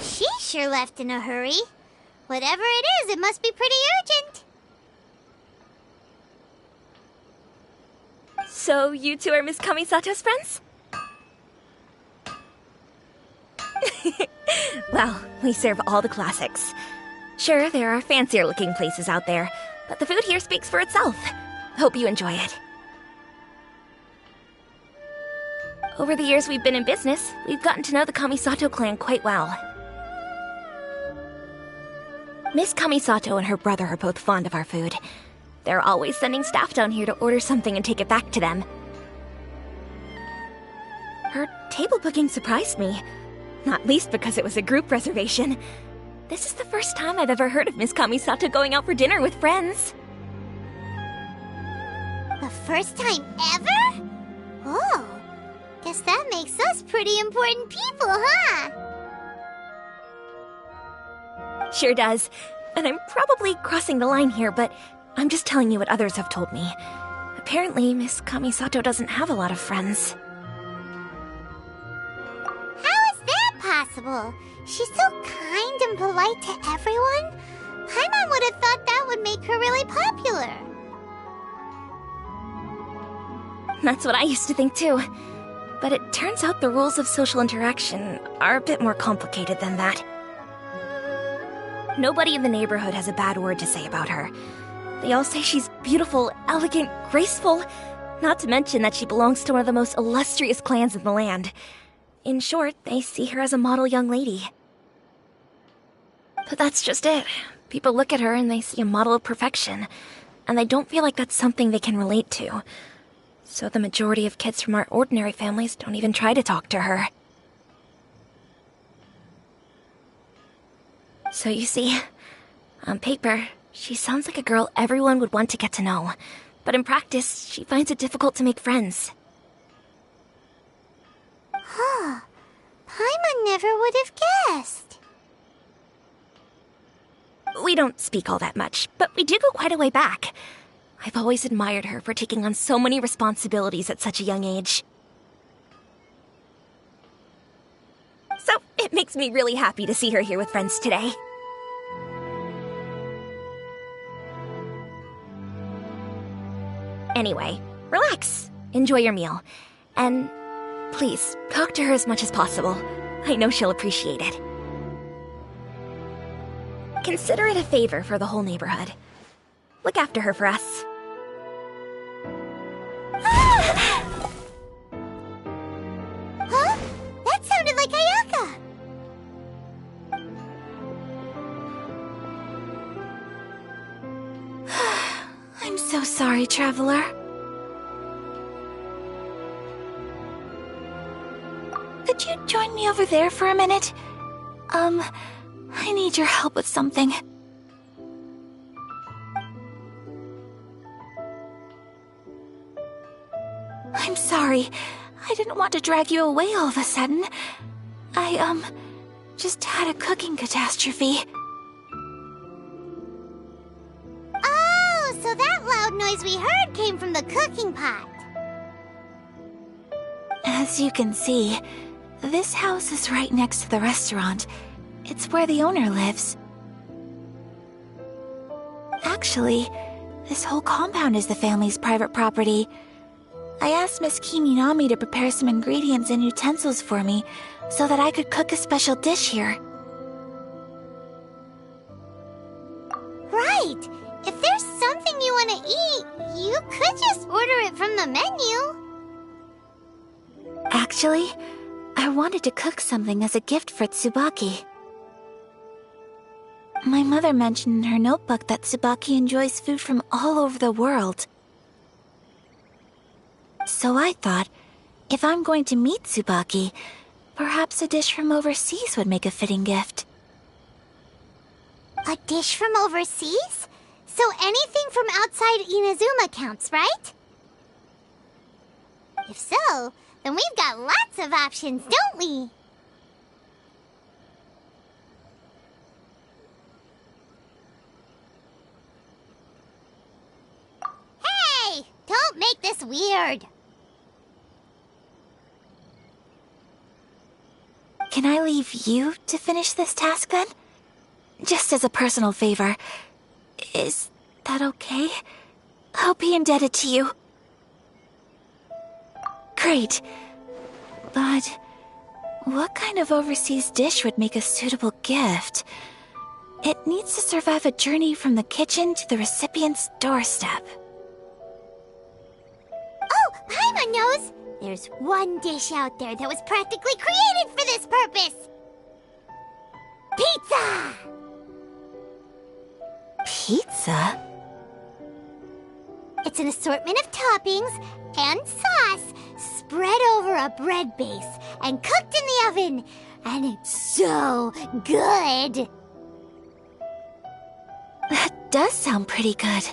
She sure left in a hurry. Whatever it is, it must be pretty urgent. So, you two are Miss Kamisato's friends? Well, we serve all the classics. Sure, there are fancier-looking places out there, but the food here speaks for itself. Hope you enjoy it. Over the years we've been in business, we've gotten to know the Kamisato clan quite well. Miss Kamisato and her brother are both fond of our food. They're always sending staff down here to order something and take it back to them. Her table booking surprised me, not least because it was a group reservation. This is the first time I've ever heard of Miss Kamisato going out for dinner with friends. The first time ever? Oh, guess that makes us pretty important people, huh? Sure does. And I'm probably crossing the line here, but I'm just telling you what others have told me. Apparently, Miss Kamisato doesn't have a lot of friends. How is that possible? She's so kind and polite to everyone. Paimon would have thought that would make her really popular. That's what I used to think too. But it turns out the rules of social interaction are a bit more complicated than that. Nobody in the neighborhood has a bad word to say about her. They all say she's beautiful, elegant, graceful, not to mention that she belongs to one of the most illustrious clans in the land. In short, they see her as a model young lady. But that's just it. People look at her and they see a model of perfection, and they don't feel like that's something they can relate to. So the majority of kids from our ordinary families don't even try to talk to her. So you see, on paper, she sounds like a girl everyone would want to get to know. But in practice, she finds it difficult to make friends. Huh. Paimon never would have guessed. We don't speak all that much, but we do go quite a way back. I've always admired her for taking on so many responsibilities at such a young age. So, it makes me really happy to see her here with friends today. Anyway, relax. Enjoy your meal. And please, talk to her as much as possible. I know she'll appreciate it. Consider it a favor for the whole neighborhood. Look after her for us. Huh? That sounded like Ayaka! I'm so sorry, Traveler. Could you join me over there for a minute? I need your help with something. I'm sorry. I didn't want to drag you away all of a sudden. I, just had a cooking catastrophe. Oh, so that loud noise we heard came from the cooking pot. As you can see, this house is right next to the restaurant. It's where the owner lives. Actually, this whole compound is the family's private property. I asked Miss Kiminami to prepare some ingredients and utensils for me so that I could cook a special dish here. Right! If there's something you want to eat, you could just order it from the menu. Actually, I wanted to cook something as a gift for Tsubaki. My mother mentioned in her notebook that Tsubaki enjoys food from all over the world. So I thought, if I'm going to meet Tsubaki, perhaps a dish from overseas would make a fitting gift. A dish from overseas? So anything from outside Inazuma counts, right? If so, then we've got lots of options, don't we? Hey! Don't make this weird! Can I leave you to finish this task then? Just as a personal favor. Is that okay? I'll be indebted to you. Great. But what kind of overseas dish would make a suitable gift? It needs to survive a journey from the kitchen to the recipient's doorstep. Oh, Paimon knows! There's one dish out there that was practically created for this purpose! Pizza! Pizza? It's an assortment of toppings and sauce spread over a bread base and cooked in the oven. And it's so good! That does sound pretty good.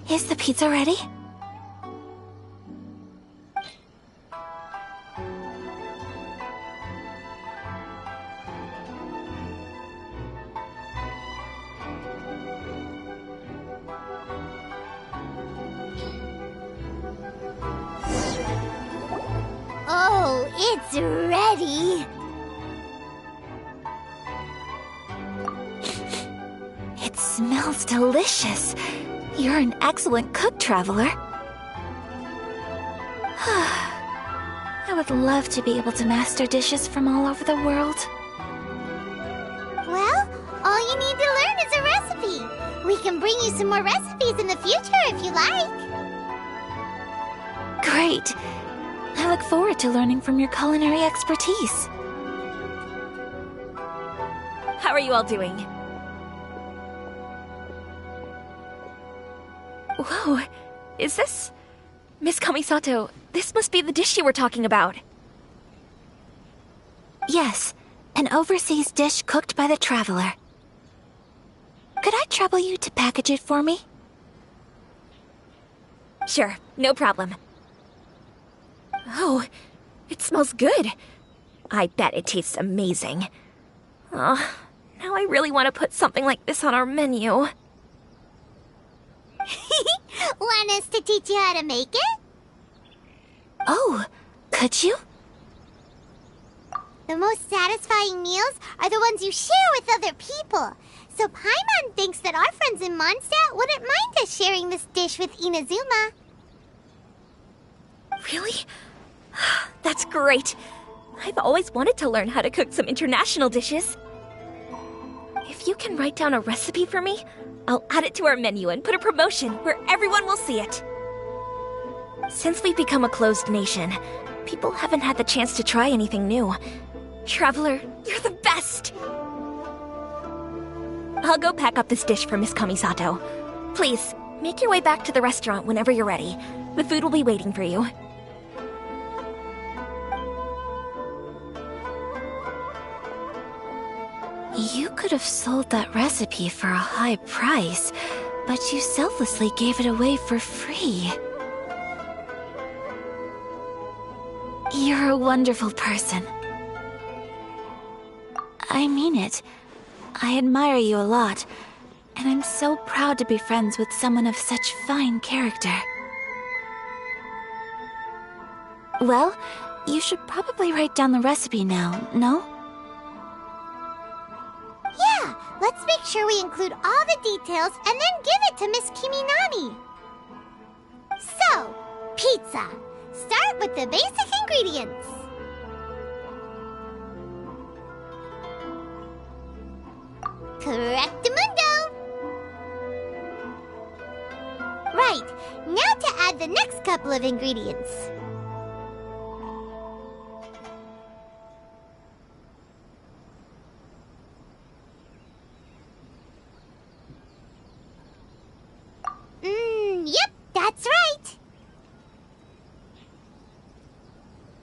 Is the pizza ready? Oh, it's ready. It smells delicious. You're an excellent cook, Traveler. I would love to be able to master dishes from all over the world. Well, all you need to learn is a recipe. We can bring you some more recipes in the future if you like. Great. I look forward to learning from your culinary expertise. How are you all doing? Whoa, is this... Miss Kamisato, this must be the dish you were talking about. Yes, an overseas dish cooked by the Traveler. Could I trouble you to package it for me? Sure, no problem. Oh, it smells good. I bet it tastes amazing. Oh, now I really want to put something like this on our menu. Want us to teach you how to make it? Oh, could you? The most satisfying meals are the ones you share with other people. So Paimon thinks that our friends in Mondstadt wouldn't mind us sharing this dish with Inazuma. Really? That's great. I've always wanted to learn how to cook some international dishes. If you can write down a recipe for me, I'll add it to our menu and put a promotion where everyone will see it. Since we've become a closed nation, people haven't had the chance to try anything new. Traveler, you're the best! I'll go pack up this dish for Miss Kamisato. Please, make your way back to the restaurant whenever you're ready. The food will be waiting for you. You could have sold that recipe for a high price, but you selflessly gave it away for free. You're a wonderful person. I mean it. I admire you a lot, and I'm so proud to be friends with someone of such fine character. Well, you should probably write down the recipe now, no? Yeah, let's make sure we include all the details and then give it to Miss Kiminami. So, pizza. Start with the basic ingredients. Correctamundo! Right, now to add the next couple of ingredients. Yep, that's right.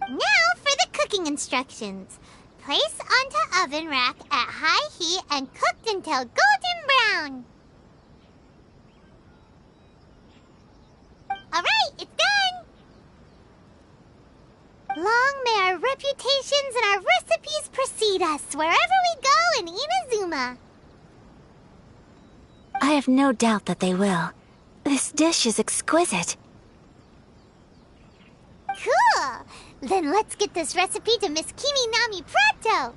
Now for the cooking instructions. Place onto oven rack at high heat and cooked until golden brown. Alright, it's done! Long may our reputations and our recipes precede us wherever we go in Inazuma. I have no doubt that they will. This dish is exquisite. Cool! Then let's get this recipe to Miss Kiminami pronto!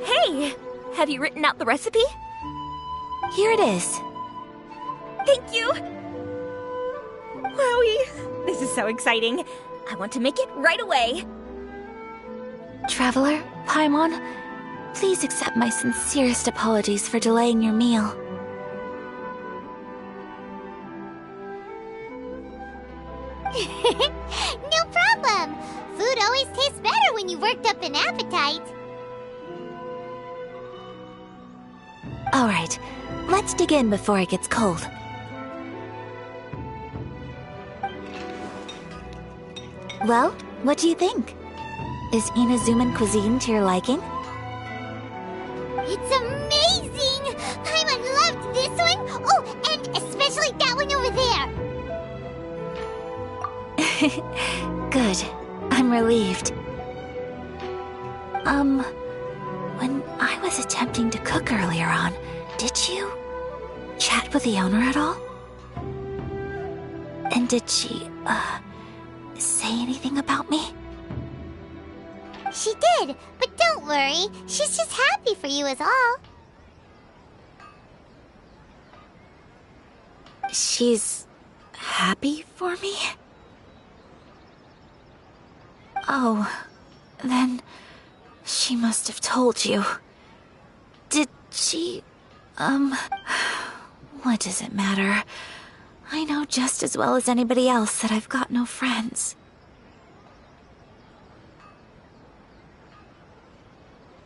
Hey! Have you written out the recipe? Here it is. Thank you! Wowie! This is so exciting. I want to make it right away. Traveler, Paimon, please accept my sincerest apologies for delaying your meal. No problem. Food always tastes better when you've worked up an appetite. Alright, let's dig in before it gets cold. Well, what do you think? Is Inazuman cuisine to your liking? It's amazing! Paimon loved this one! Oh, and especially that one over there! Good. I'm relieved. When I was attempting to cook earlier on, did you chat with the owner at all? And did she, say anything about me? She did, but don't worry. She's just happy for you is all. She's happy for me? Oh, then she must have told you. Did she, what does it matter? I know just as well as anybody else that I've got no friends.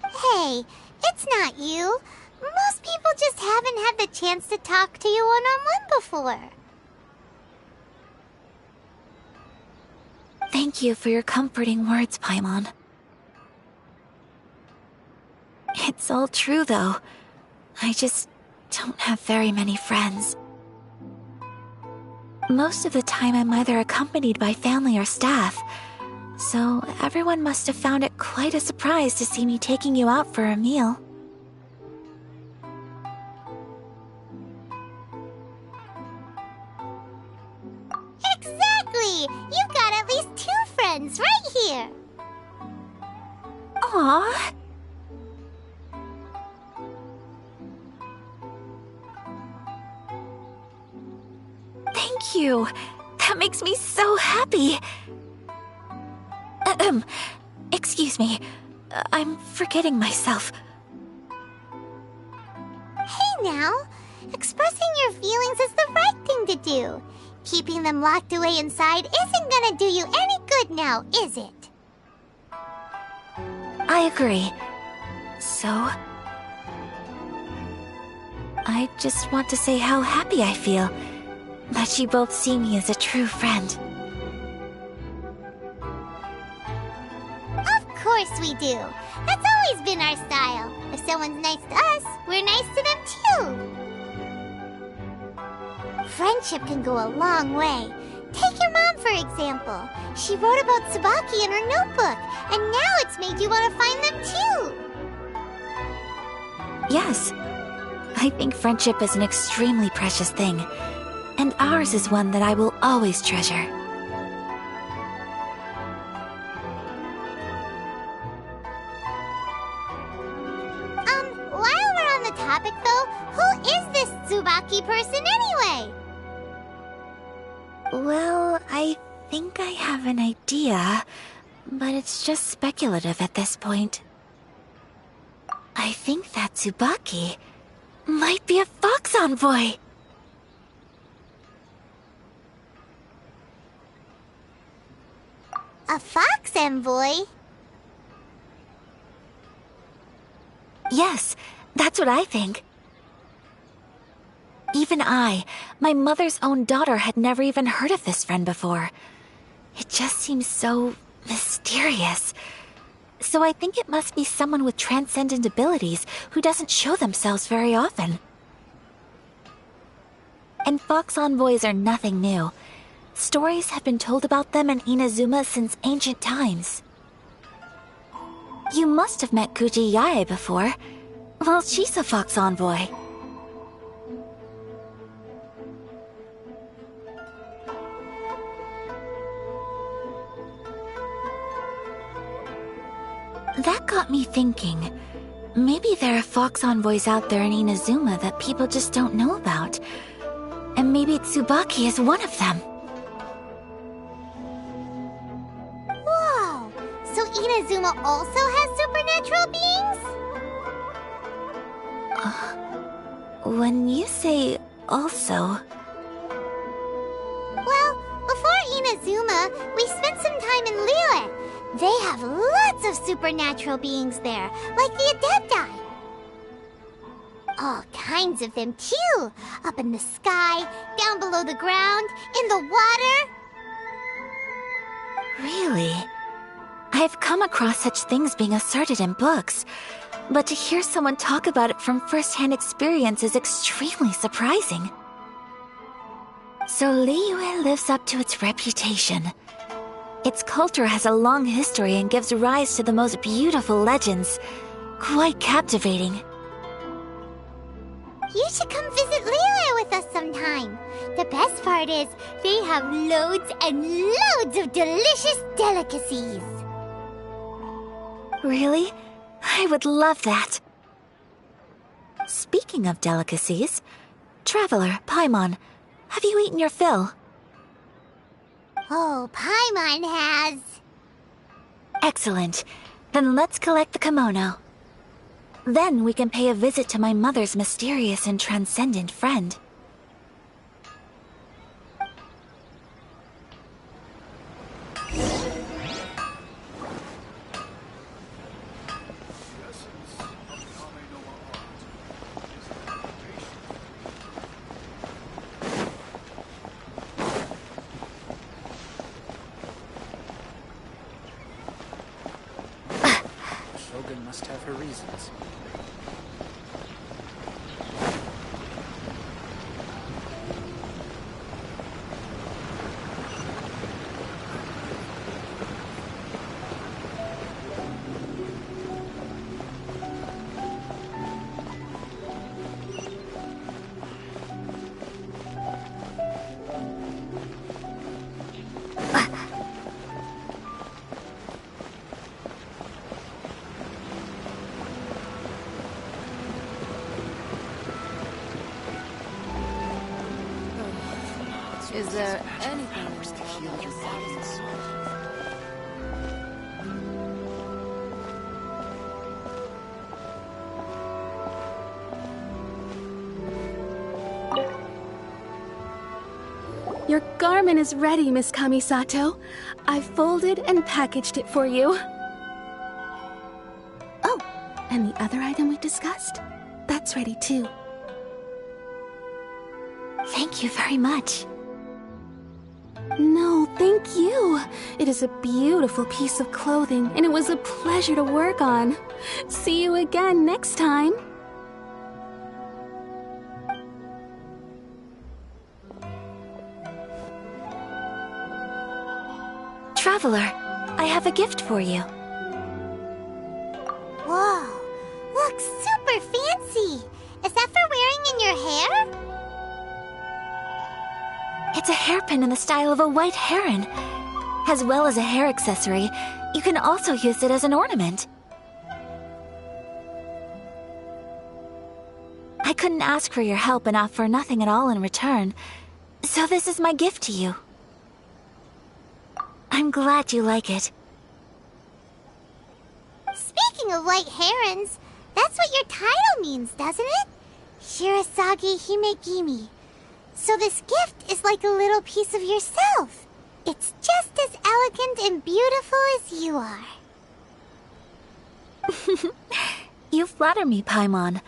Hey, it's not you. Most people just haven't had the chance to talk to you one-on-one before. Thank you for your comforting words, Paimon. It's all true, though. I just don't have very many friends. Most of the time I'm either accompanied by family or staff, so everyone must have found it quite a surprise to see me taking you out for a meal. Exactly! You've got at least 2 friends right here! Aww. Thank you. That makes me so happy. Excuse me. I'm forgetting myself. Hey now! Expressing your feelings is the right thing to do. Keeping them locked away inside isn't gonna do you any good now, is it? I agree. So, I just want to say how happy I feel that you both see me as a true friend. Of course we do. That's always been our style. If someone's nice to us, we're nice to them too. Friendship can go a long way. Take your mom, for example. She wrote about Tsubaki in her notebook, and now it's made you want to find them too. Yes. I think friendship is an extremely precious thing, and ours is one that I will always treasure. While we're on the topic though, who is this Tsubaki person anyway? Well, I think I have an idea, but it's just speculative at this point. I think that Tsubaki might be a fox envoy. A fox envoy? Yes, that's what I think. Even I, my mother's own daughter, had never even heard of this friend before. It just seems so mysterious. So I think it must be someone with transcendent abilities who doesn't show themselves very often. And fox envoys are nothing new. Stories have been told about them in Inazuma since ancient times. You must have met Kuji Yae before. Well, she's a fox envoy. That got me thinking. Maybe there are fox envoys out there in Inazuma that people just don't know about. And maybe Tsubaki is one of them. Whoa! So Inazuma also has supernatural beings? When you say also... Well, before Inazuma, time in Liyue. They have lots of supernatural beings there, like the Adepti. All kinds of them, too. Up in the sky, down below the ground, in the water. Really? I've come across such things being asserted in books, but to hear someone talk about it from first-hand experience is extremely surprising. So Liyue lives up to its reputation. Its culture has a long history and gives rise to the most beautiful legends. Quite captivating. You should come visit Liyue with us sometime. The best part is, they have loads and loads of delicious delicacies. Really? I would love that. Speaking of delicacies, Traveler, Paimon, have you eaten your fill? Oh, Paimon has. Excellent. Then let's collect the kimono. Then we can pay a visit to my mother's mysterious and transcendent friend. Shogun must have her reasons. Is there anything more to satisfy? Your garment is ready, Miss Kamisato. I've folded and packaged it for you. Oh, and the other item we discussed? That's ready too. Thank you very much. No, thank you. It is a beautiful piece of clothing, and it was a pleasure to work on. See you again next time. Traveler, I have a gift for you. Whoa, looks super fancy. Is that for wearing in your hair? It's a hairpin in the style of a white heron. As well as a hair accessory, you can also use it as an ornament. I couldn't ask for your help and offer nothing at all in return, so this is my gift to you. I'm glad you like it. Speaking of white herons, that's what your title means, doesn't it? Shirasagi Himegimi. So this gift is like a little piece of yourself. It's just as elegant and beautiful as you are. You flatter me, Paimon.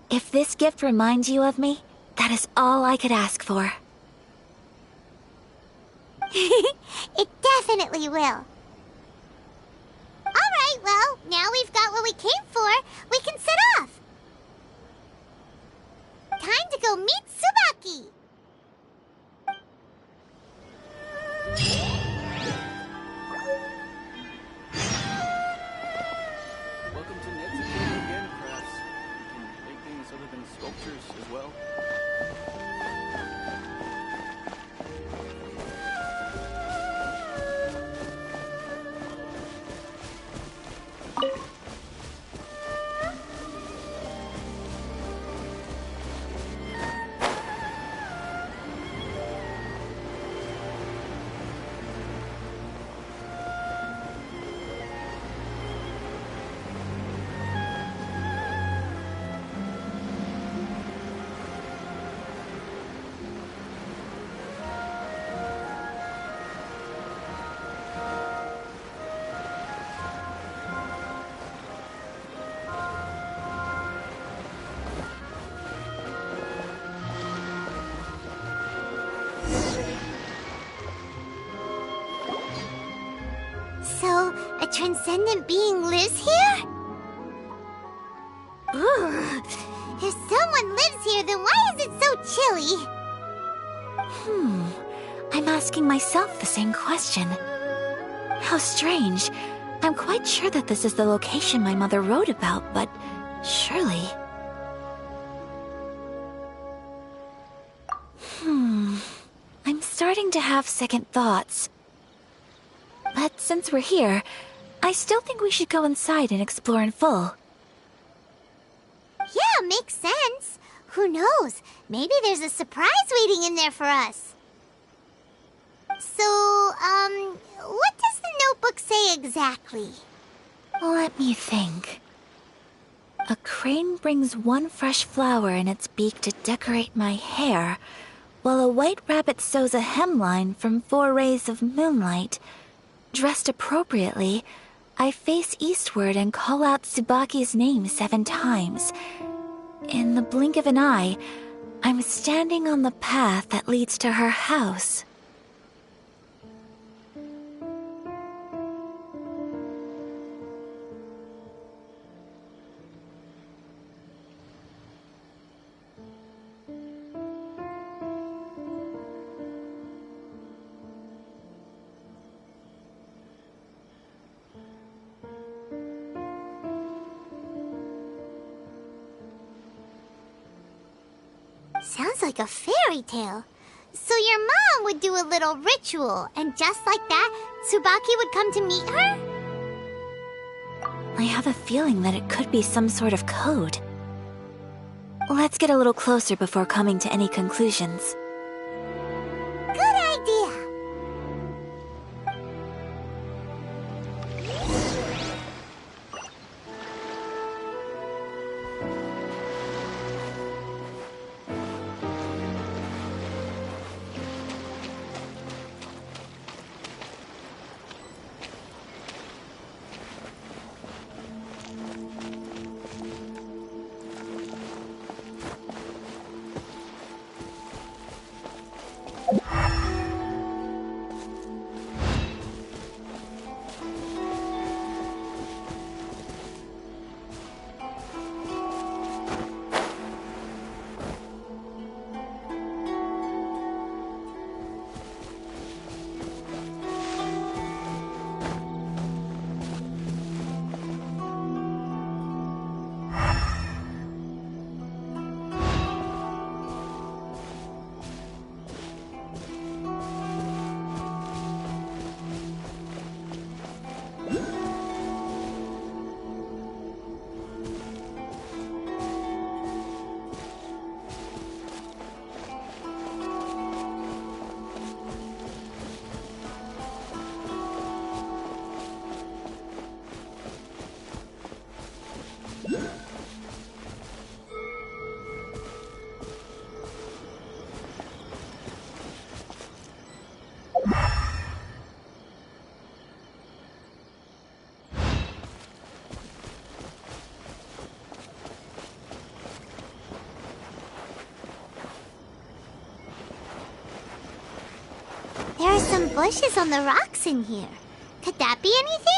If this gift reminds you of me, that is all I could ask for. It definitely will. Alright, well, now we've got what we came for, we can set off. Time to go meet Tsubaki. Welcome to Ned's Game Crafts. You can make things other than sculptures as well. transcendent being lives here? Ooh. If someone lives here, then why is it so chilly? I'm asking myself the same question. How strange. I'm quite sure that this is the location my mother wrote about, but surely... I'm starting to have second thoughts. But since we're here, I still think we should go inside and explore in full. Yeah, makes sense. Who knows? Maybe there's a surprise waiting in there for us. So, what does the notebook say exactly? Let me think. A crane brings one fresh flower in its beak to decorate my hair, while a white rabbit sews a hemline from 4 rays of moonlight. Dressed appropriately, I face eastward and call out Tsubaki's name 7 times. In the blink of an eye, I'm standing on the path that leads to her house. Sounds like a fairy tale. So your mom would do a little ritual, and just like that, Tsubaki would come to meet her? I have a feeling that it could be some sort of code. Let's get a little closer before coming to any conclusions. Good idea. There are some bushes on the rocks in here. Could that be anything?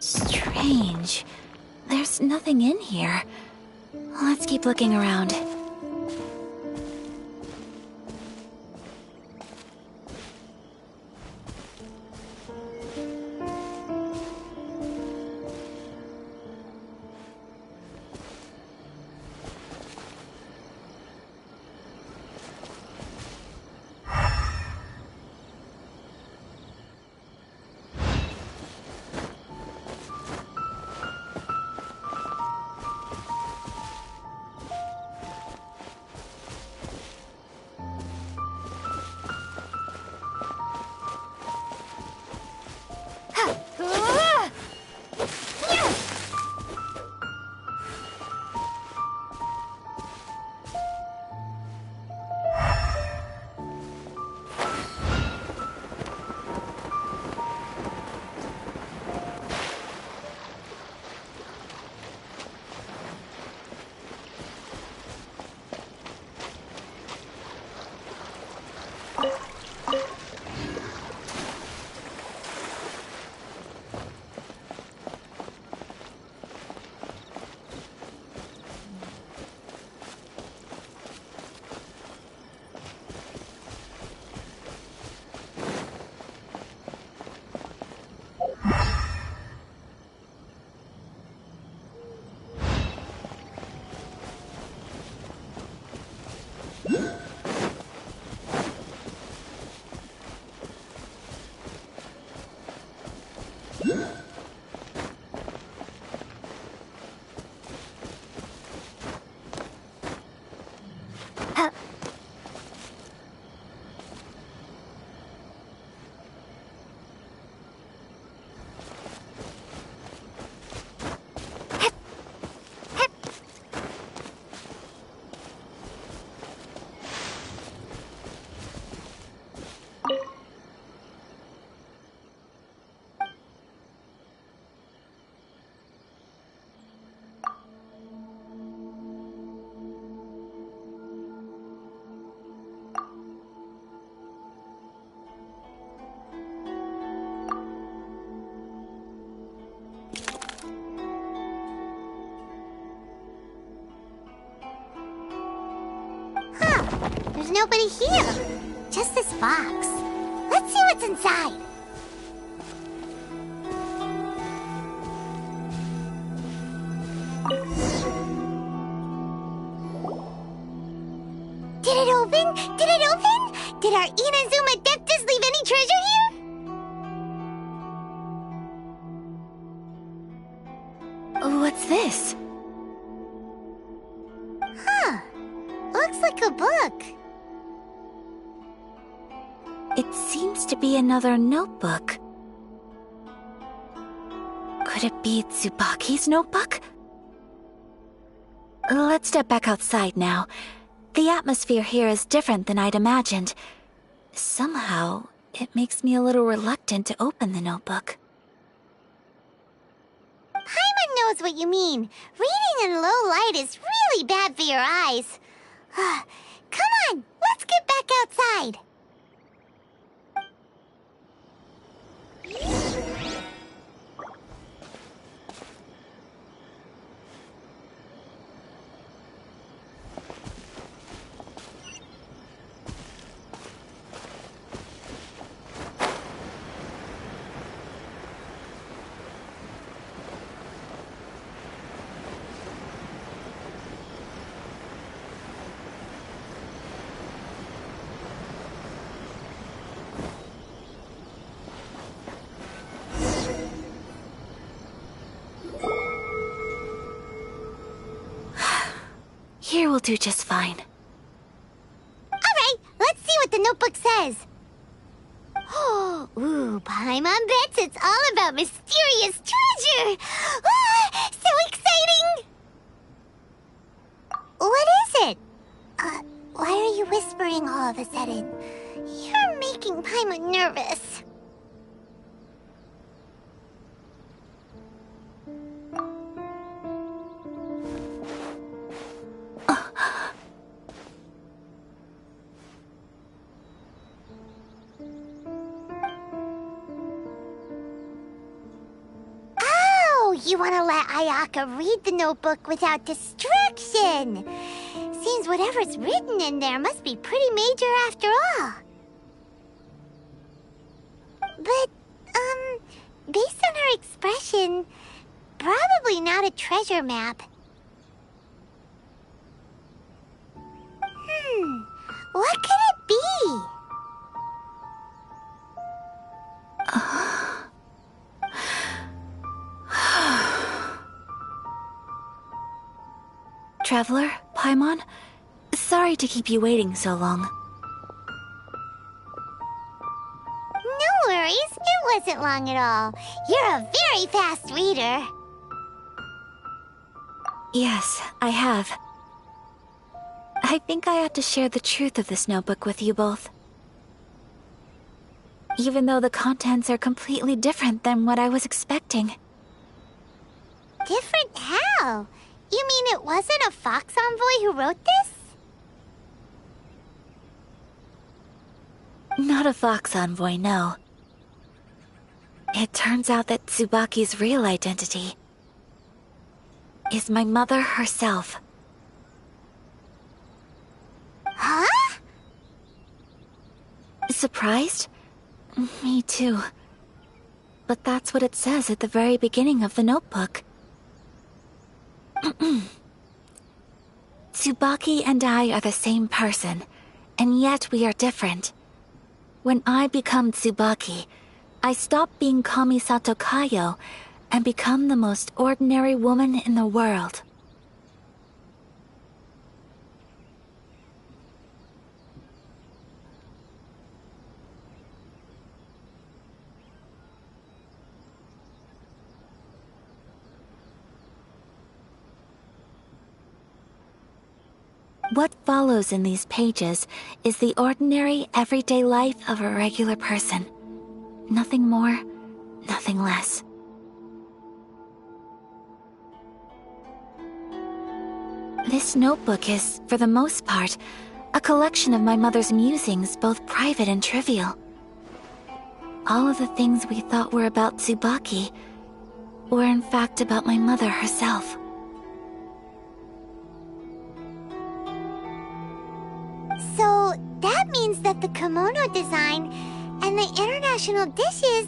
Strange. There's nothing in here. Let's keep looking around. There's nobody here. Just this box. Let's see what's inside. Did it open? Did it open? Did our Inazuma Deptus leave any treasure here? What's this? Huh. Looks like a book. It seems to be another notebook. Could it be Tsubaki's notebook? Let's step back outside now. The atmosphere here is different than I'd imagined. Somehow, it makes me a little reluctant to open the notebook. Paimon knows what you mean. Reading in low light is really bad for your eyes. Come on, let's get back outside. Here will do just fine. Alright, let's see what the notebook says. Ooh, Paimon bets it's all about mysterious treasure! Ah, so exciting! What is it? Why are you whispering all of a sudden? You're making Paimon nervous. You want to let Ayaka read the notebook without distraction. Seems whatever's written in there must be pretty major after all. But, based on her expression, probably not a treasure map. What could it be? Traveler, Paimon, sorry to keep you waiting so long. No worries, it wasn't long at all. You're a very fast reader. Yes, I have. I think I ought to share the truth of this notebook with you both. Even though the contents are completely different than what I was expecting. Different how? You mean it wasn't a Fox Envoy who wrote this? Not a Fox envoy, no. It turns out that Tsubaki's real identity is my mother herself. Huh? Surprised? Me too. But that's what it says at the very beginning of the notebook. Tsubaki and I are the same person, and yet we are different. When I become Tsubaki, I stop being Kamisato Kayo and become the most ordinary woman in the world. What follows in these pages is the ordinary, everyday life of a regular person. Nothing more, nothing less. This notebook is, for the most part, a collection of my mother's musings, both private and trivial. All of the things we thought were about Tsubaki were in fact about my mother herself. So, that means that the kimono design and the international dishes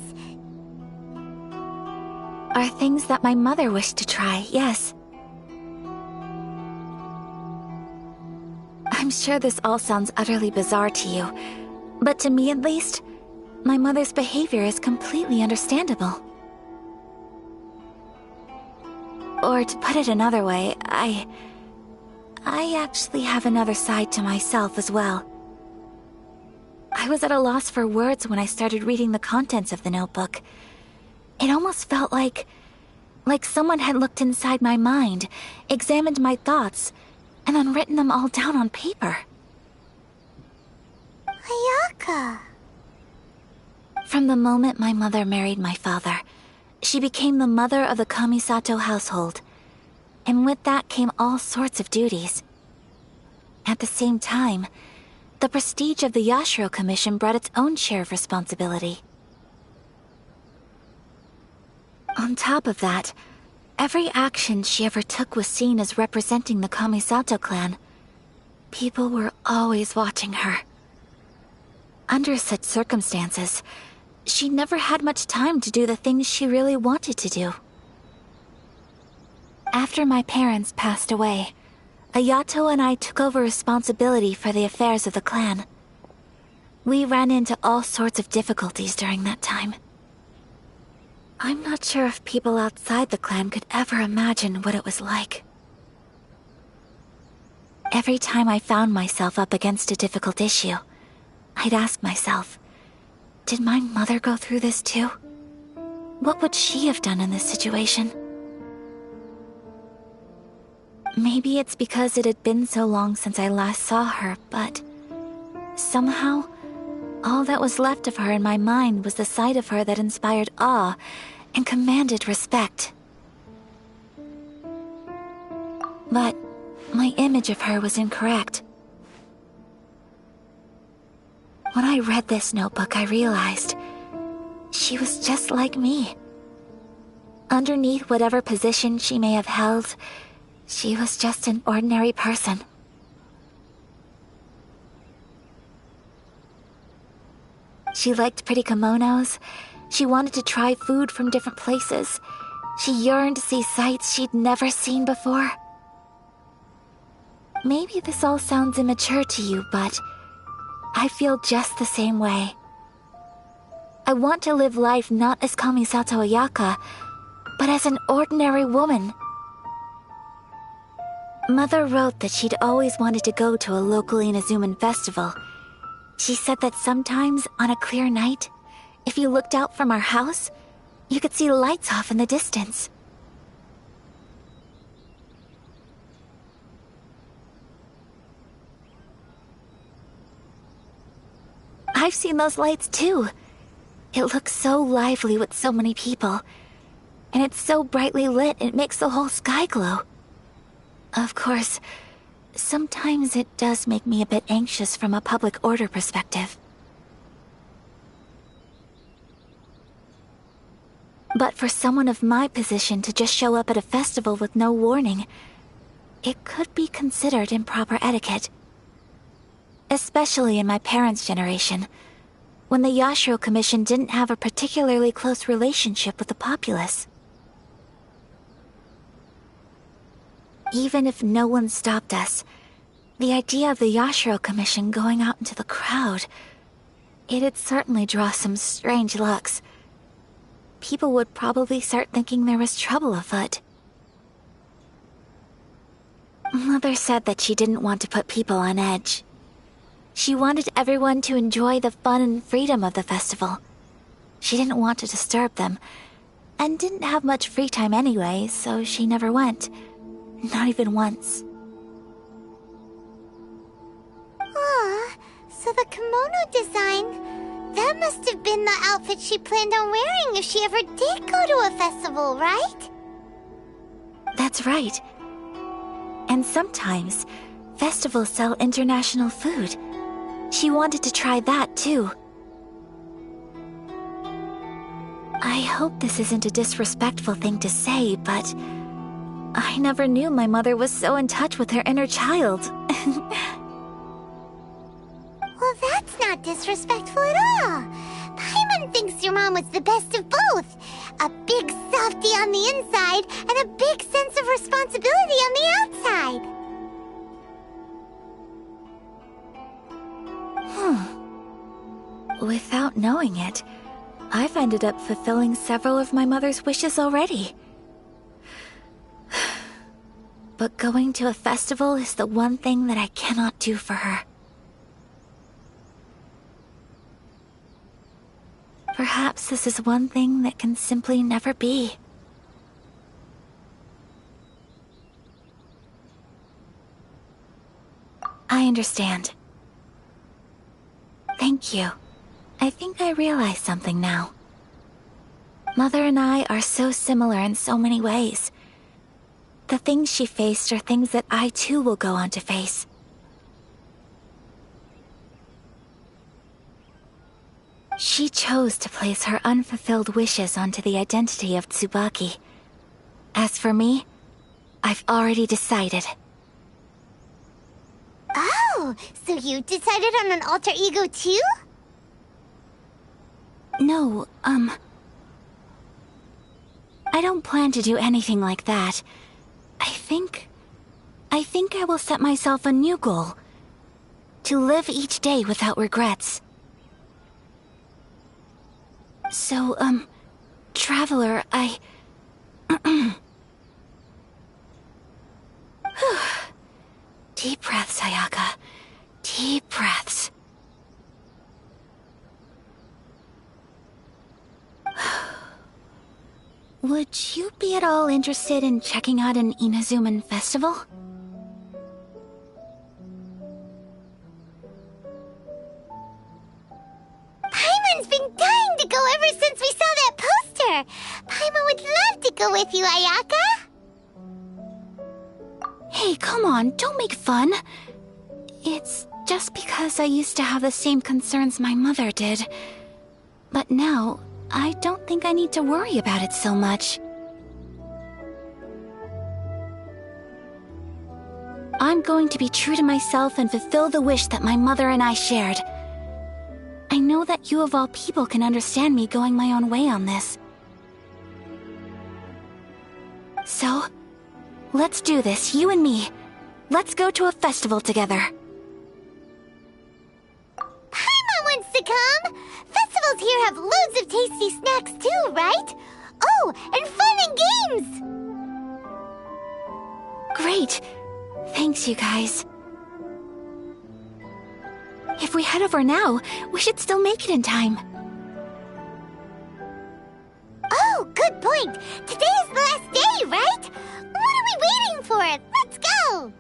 are things that my mother wished to try, yes. I'm sure this all sounds utterly bizarre to you, but to me at least, my mother's behavior is completely understandable. Or to put it another way, I actually have another side to myself as well. I was at a loss for words when I started reading the contents of the notebook. It almost felt like someone had looked inside my mind, examined my thoughts, and then written them all down on paper. Ayaka. From the moment my mother married my father, she became the mother of the Kamisato household. And with that came all sorts of duties. At the same time, the prestige of the Yashiro Commission brought its own share of responsibility. On top of that, every action she ever took was seen as representing the Kamisato clan. People were always watching her. Under such circumstances, she never had much time to do the things she really wanted to do. After my parents passed away, Ayato and I took over responsibility for the affairs of the clan. We ran into all sorts of difficulties during that time. I'm not sure if people outside the clan could ever imagine what it was like. Every time I found myself up against a difficult issue, I'd ask myself, did my mother go through this too? What would she have done in this situation? Maybe it's because it had been so long since I last saw her, but somehow, all that was left of her in my mind was the sight of her that inspired awe and commanded respect. But my image of her was incorrect. When I read this notebook, I realized she was just like me. Underneath whatever position she may have held, she was just an ordinary person. She liked pretty kimonos. She wanted to try food from different places. She yearned to see sights she'd never seen before. Maybe this all sounds immature to you, but I feel just the same way. I want to live life not as Kamisato Ayaka, but as an ordinary woman. Mother wrote that she'd always wanted to go to a local Inazuman festival. She said that sometimes, on a clear night, if you looked out from our house, you could see lights off in the distance. I've seen those lights too. It looks so lively with so many people. And it's so brightly lit, it makes the whole sky glow. Of course, sometimes it does make me a bit anxious from a public order perspective. But for someone of my position to just show up at a festival with no warning, it could be considered improper etiquette. Especially in my parents' generation, when the Yashiro Commission didn't have a particularly close relationship with the populace. Even if no one stopped us, the idea of the Yashiro Commission going out into the crowd, it'd certainly draw some strange looks. People would probably start thinking there was trouble afoot. Mother said that she didn't want to put people on edge. She wanted everyone to enjoy the fun and freedom of the festival. She didn't want to disturb them, and didn't have much free time anyway, so she never went. Not even once. Aw, so the kimono design, that must have been the outfit she planned on wearing if she ever did go to a festival, right? That's right. And sometimes, festivals sell international food. She wanted to try that too. I hope this isn't a disrespectful thing to say, but I never knew my mother was so in touch with her inner child. Well, that's not disrespectful at all. Paimon thinks your mom was the best of both. A big softie on the inside, and a big sense of responsibility on the outside. Without knowing it, I've ended up fulfilling several of my mother's wishes already. But going to a festival is the one thing that I cannot do for her. Perhaps this is one thing that can simply never be. I understand. Thank you. I think I realize something now. Mother and I are so similar in so many ways. The things she faced are things that I too will go on to face. She chose to place her unfulfilled wishes onto the identity of Tsubaki. As for me, I've already decided. Oh, so you decided on an alter ego too? No, I don't plan to do anything like that. I think I will set myself a new goal. To live each day without regrets. So, Traveler, Deep breaths, Ayaka. Deep breaths. Would you be at all interested in checking out an Inazuma festival? Paimon's been dying to go ever since we saw that poster! Paimon would love to go with you, Ayaka! Hey, come on, don't make fun. It's just because I used to have the same concerns my mother did. But now, I don't think I need to worry about it so much. I'm going to be true to myself and fulfill the wish that my mother and I shared. I know that you of all people can understand me going my own way on this. So, let's do this, you and me. Let's go to a festival together. Paimon wants to come! Festivals here have loads of tasty snacks too, right? Oh, and fun and games! Great. Thanks, you guys. If we head over now, we should still make it in time. Oh, good point! Today is the last day, right? What are we waiting for? Let's go!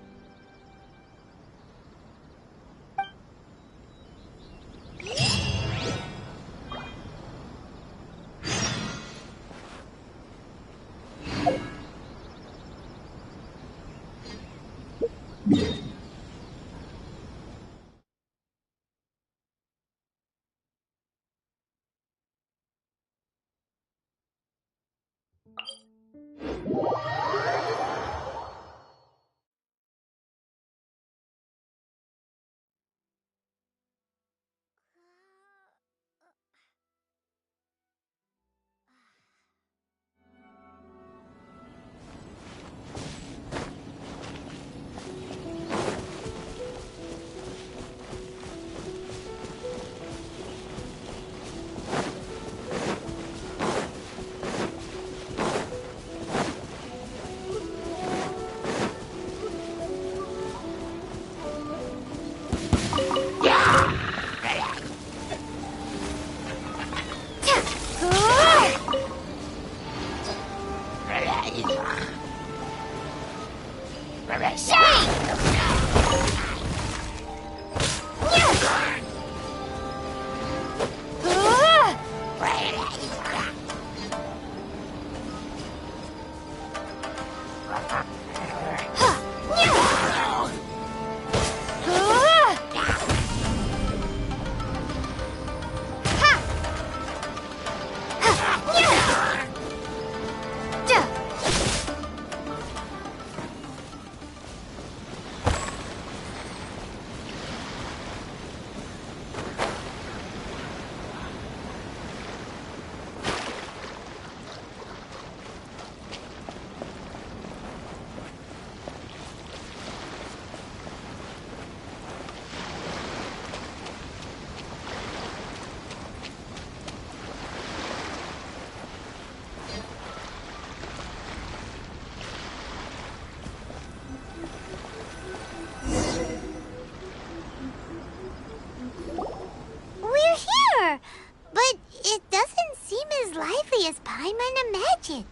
as Paimon imagined.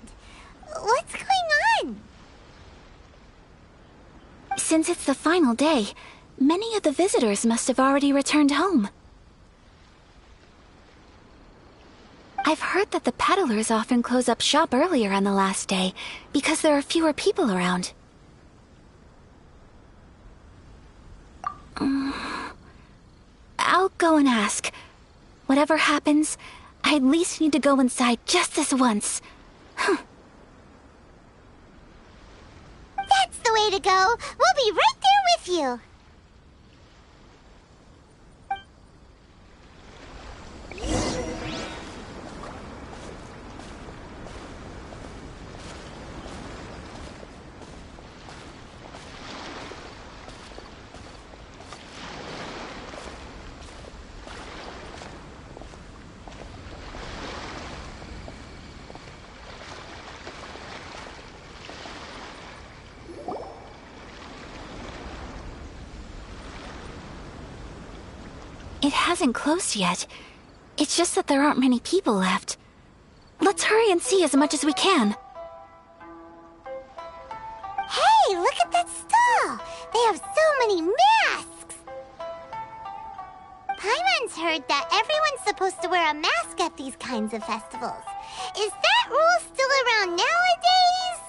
What's going on? Since it's the final day, many of the visitors must have already returned home. I've heard that the peddlers often close up shop earlier on the last day because there are fewer people around. I'll go and ask. Whatever happens, I at least need to go inside just this once. That's the way to go. We'll be right there with you. It hasn't closed yet. It's just that there aren't many people left. Let's hurry and see as much as we can. Hey, look at that stall! They have so many masks! Paimon's heard that everyone's supposed to wear a mask at these kinds of festivals. Is that rule still around nowadays,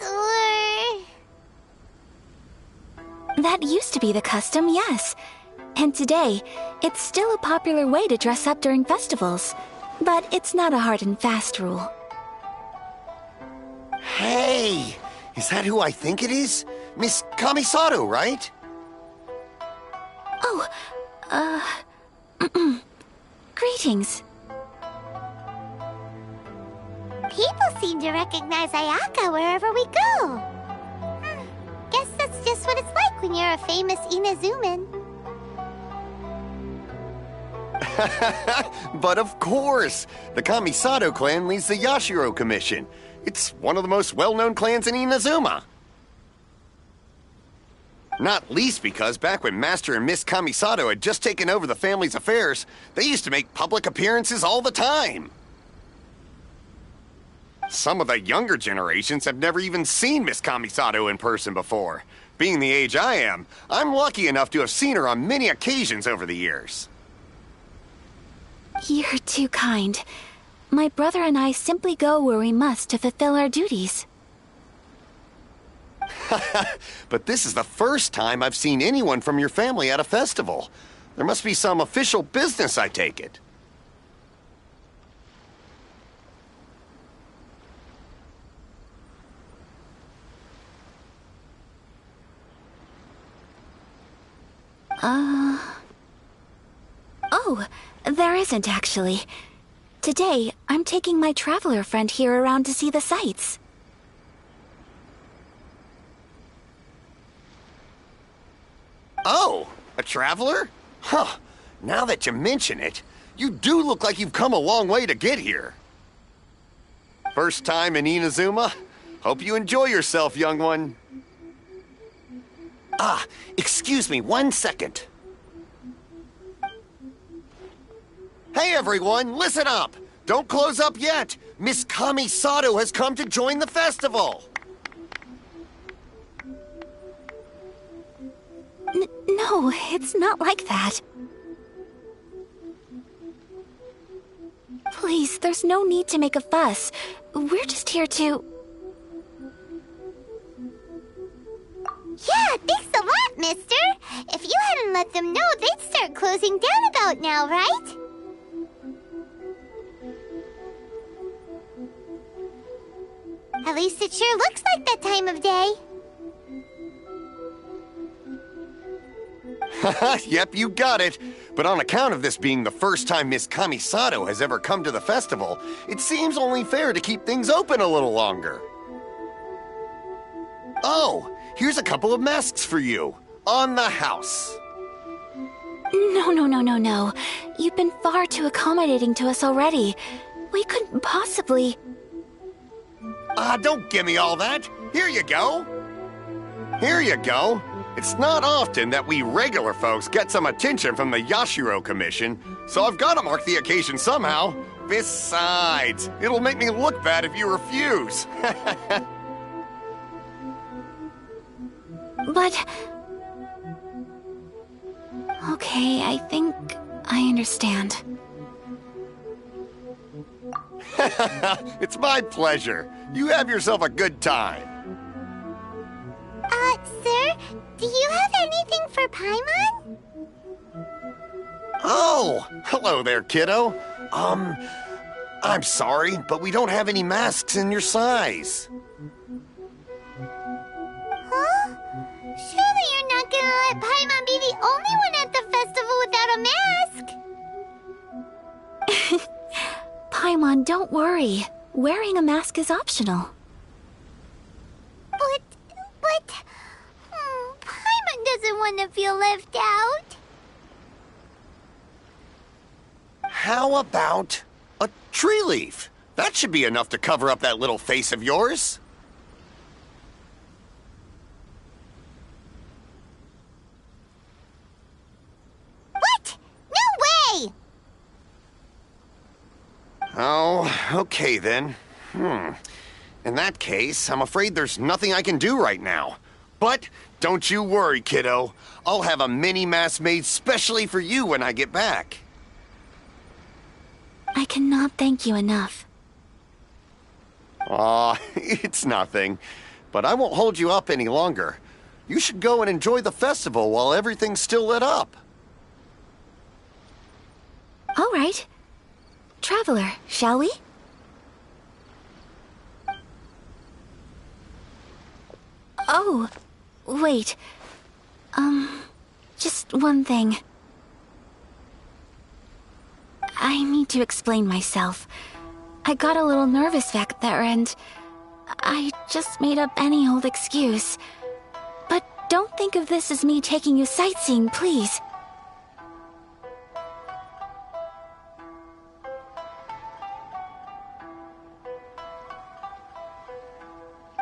or...? That used to be the custom, yes. And today, it's still a popular way to dress up during festivals. But it's not a hard and fast rule. Hey! Is that who I think it is? Miss Kamisato, right? Oh, greetings. People seem to recognize Ayaka wherever we go. Guess that's just what it's like when you're a famous Inazuman. But of course! The Kamisato clan leads the Yashiro Commission. It's one of the most well-known clans in Inazuma. Not least because back when Master and Miss Kamisato had just taken over the family's affairs, they used to make public appearances all the time. Some of the younger generations have never even seen Miss Kamisato in person before. Being the age I am, I'm lucky enough to have seen her on many occasions over the years. You're too kind. My brother and I simply go where we must to fulfill our duties. But this is the first time I've seen anyone from your family at a festival. There must be some official business, I take it. Oh, there isn't actually. Today, I'm taking my traveler friend here around to see the sights. Oh, a traveler? Huh. Now that you mention it, you do look like you've come a long way to get here. First time in Inazuma? Hope you enjoy yourself, young one. Ah, excuse me 1 second. Hey everyone, listen up! Don't close up yet! Miss Kamisato has come to join the festival! No, it's not like that. Please, there's no need to make a fuss. We're just here to... Yeah, thanks a lot, mister. If you hadn't let them know, they'd start closing down about now, right? At least it sure looks like that time of day. Yep, you got it. But on account of this being the first time Miss Kamisato has ever come to the festival, it seems only fair to keep things open a little longer. Oh, here's a couple of masks for you. On the house. No. You've been far too accommodating to us already. We couldn't possibly... Don't give me all that. Here you go. Here you go. It's not often that we regular folks get some attention from the Yashiro Commission, so I've got to mark the occasion somehow. Besides, it'll make me look bad if you refuse. But... Okay, I think I understand. It's my pleasure. You have yourself a good time. Sir, do you have anything for Paimon? Oh, hello there, kiddo. I'm sorry, but we don't have any masks in your size. Huh? Surely you're not gonna let Paimon be the only one at the festival without a mask? Paimon, don't worry. Wearing a mask is optional. But... Paimon doesn't want to feel left out. How about a tree leaf? That should be enough to cover up that little face of yours. What? No way! Oh, okay then. In that case, I'm afraid there's nothing I can do right now. But don't you worry, kiddo. I'll have a mini mask made specially for you when I get back. I cannot thank you enough. Aw, it's nothing. But I won't hold you up any longer. You should go and enjoy the festival while everything's still lit up. All right. Traveler, shall we? Oh, wait. Just one thing. I need to explain myself. I got a little nervous back there and I just made up any old excuse. But don't think of this as me taking you sightseeing, please.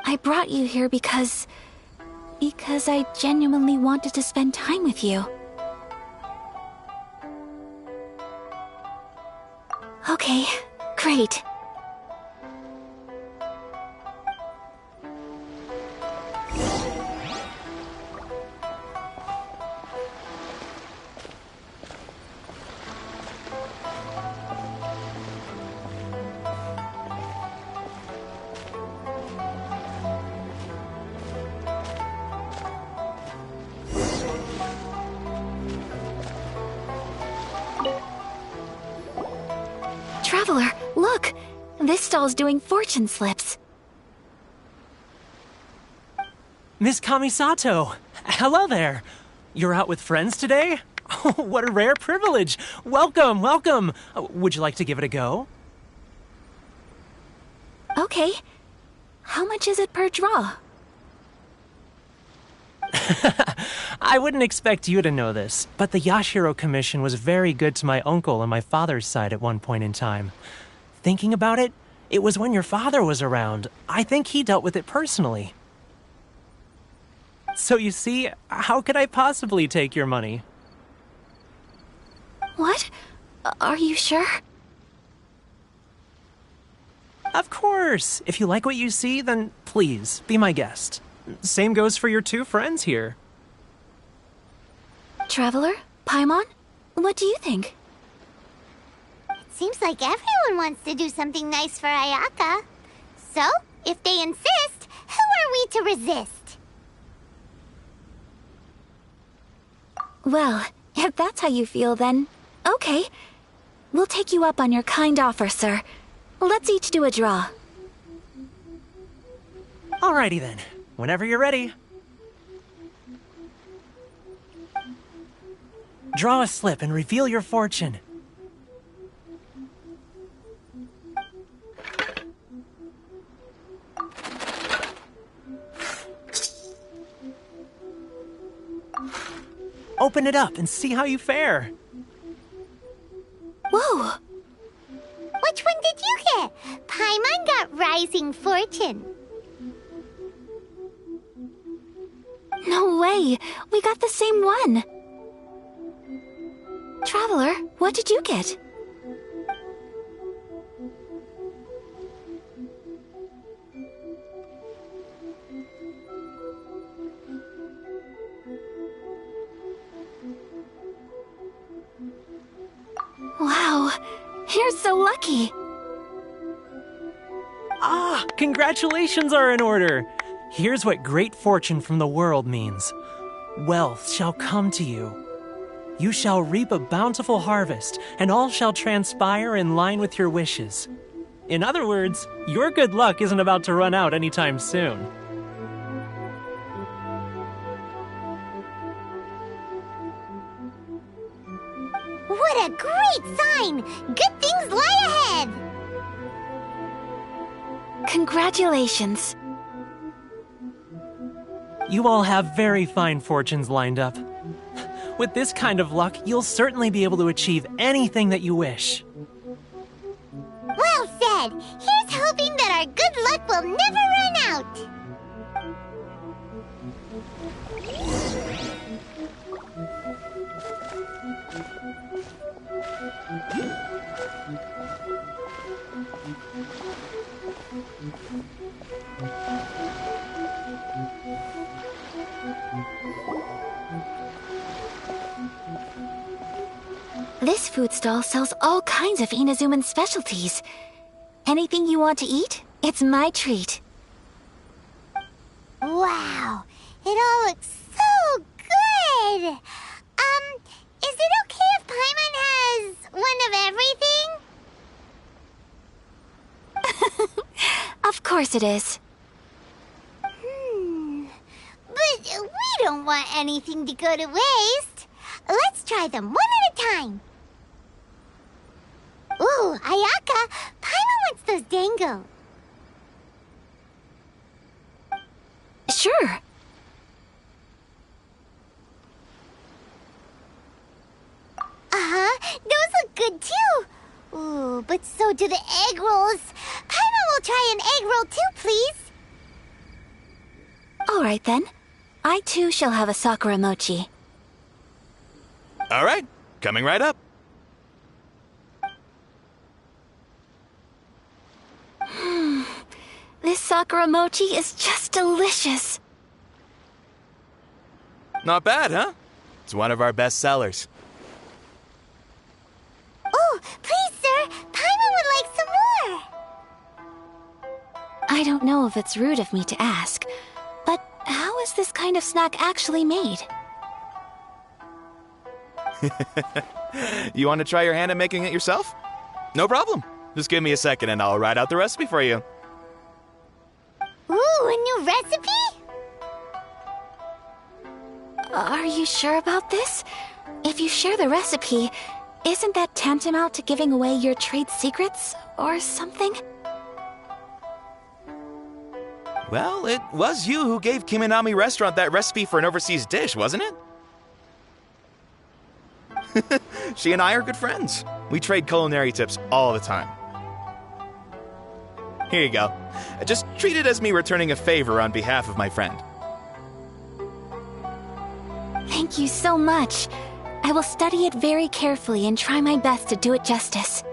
I brought you here because I genuinely wanted to spend time with you. Okay, great. Traveler, look! This stall's doing fortune slips. Miss Kamisato! Hello there! You're out with friends today? Oh, what a rare privilege! Welcome, welcome! Would you like to give it a go? Okay. How much is it per draw? I wouldn't expect you to know this, but the Yashiro Commission was very good to my uncle on my father's side at one point in time. Thinking about it, it was when your father was around. I think he dealt with it personally. So you see, how could I possibly take your money? What? Are you sure? Of course! If you like what you see, then please, be my guest. Same goes for your two friends here. Traveler? Paimon? What do you think? It seems like everyone wants to do something nice for Ayaka. So, if they insist, who are we to resist? Well, if that's how you feel, then okay. We'll take you up on your kind offer, sir. Let's each do a draw. Alrighty then. Whenever you're ready. Draw a slip and reveal your fortune. Open it up and see how you fare. Whoa! Which one did you get? Paimon got Rising Fortune. No way! We got the same one! Traveler, what did you get? Wow, you're so lucky! Ah, congratulations are in order! Here's what great fortune from the world means. Wealth shall come to you. You shall reap a bountiful harvest, and all shall transpire in line with your wishes. In other words, your good luck isn't about to run out anytime soon. What a great sign! Good things lie ahead! Congratulations. You all have very fine fortunes lined up. With this kind of luck, you'll certainly be able to achieve anything that you wish. Well said! Here's hoping that our good luck will never run out! This food stall sells all kinds of Inazuman specialties. Anything you want to eat, it's my treat. Wow! It all looks so good! Is it okay if Paimon has one of everything? Of course it is. But we don't want anything to go to waste. Let's try them one at a time. Ooh, Ayaka, Paimon wants those dango. Sure. Those look good too. Ooh, but so do the egg rolls. Paimon will try an egg roll too, please. All right then. I too shall have a Sakura mochi. All right, coming right up. This Sakura mochi is just delicious. Not bad, huh? It's one of our best sellers. Oh, please, sir. Paimon would like some more. I don't know if it's rude of me to ask, but how is this kind of snack actually made? You want to try your hand at making it yourself? No problem. Just give me a second and I'll write out the recipe for you. Ooh, a new recipe? Are you sure about this? If you share the recipe, isn't that tantamount to giving away your trade secrets or something? Well, it was you who gave Kiminami Restaurant that recipe for an overseas dish, wasn't it? She and I are good friends. We trade culinary tips all the time. Here you go. Just treat it as me returning a favor on behalf of my friend. Thank you so much. I will study it very carefully and try my best to do it justice.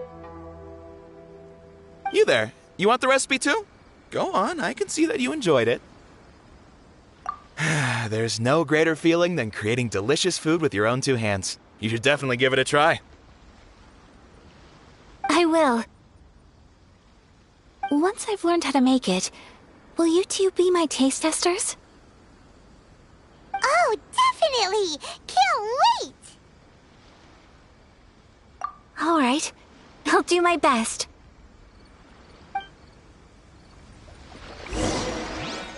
You there. You want the recipe too? Go on, I can see that you enjoyed it. There's no greater feeling than creating delicious food with your own two hands. You should definitely give it a try. I will. Once I've learned how to make it, will you two be my taste testers? Oh, definitely! Can't wait! All right. I'll do my best.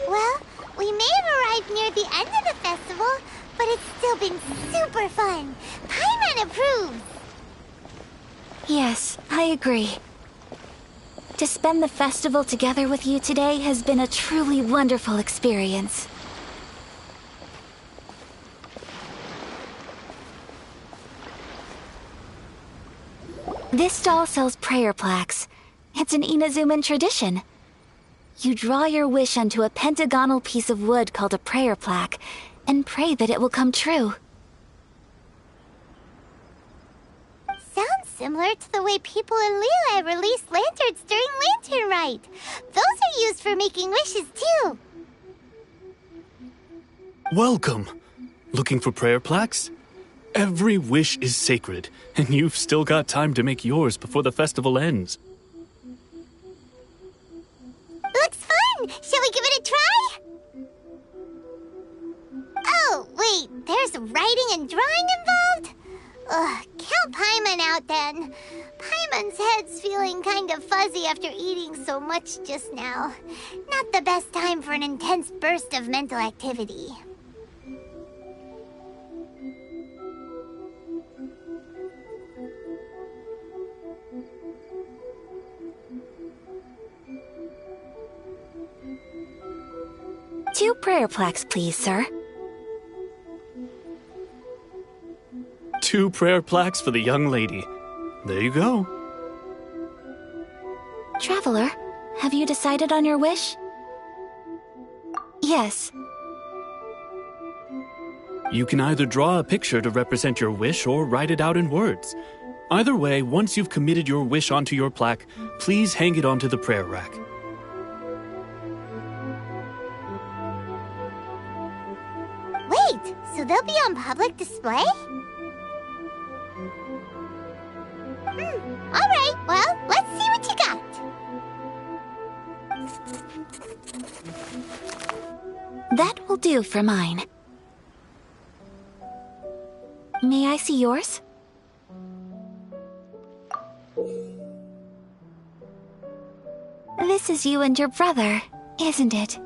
Well, we may have arrived near the end of the festival, but it's still been super fun. Paimon approves! Yes, I agree. To spend the festival together with you today has been a truly wonderful experience. This stall sells prayer plaques. It's an Inazuman tradition. You draw your wish onto a pentagonal piece of wood called a prayer plaque, and pray that it will come true. Sounds similar to the way people in Liyue release lanterns during Lantern Rite. Those are used for making wishes too. Welcome. Looking for prayer plaques? Every wish is sacred, and you've still got time to make yours before the festival ends. Looks fun! Shall we give it a try? Oh, wait, there's writing and drawing involved? Ugh, count Paimon out then. Paimon's head's feeling kind of fuzzy after eating so much just now. Not the best time for an intense burst of mental activity. Two prayer plaques, please, sir. 2 prayer plaques for the young lady. There you go. Traveler, have you decided on your wish? Yes. You can either draw a picture to represent your wish or write it out in words. Either way, once you've committed your wish onto your plaque, please hang it onto the prayer rack. Wait, so they'll be on public display? Alright, well, let's see what you got. That will do for mine. May I see yours? This is you and your brother, isn't it?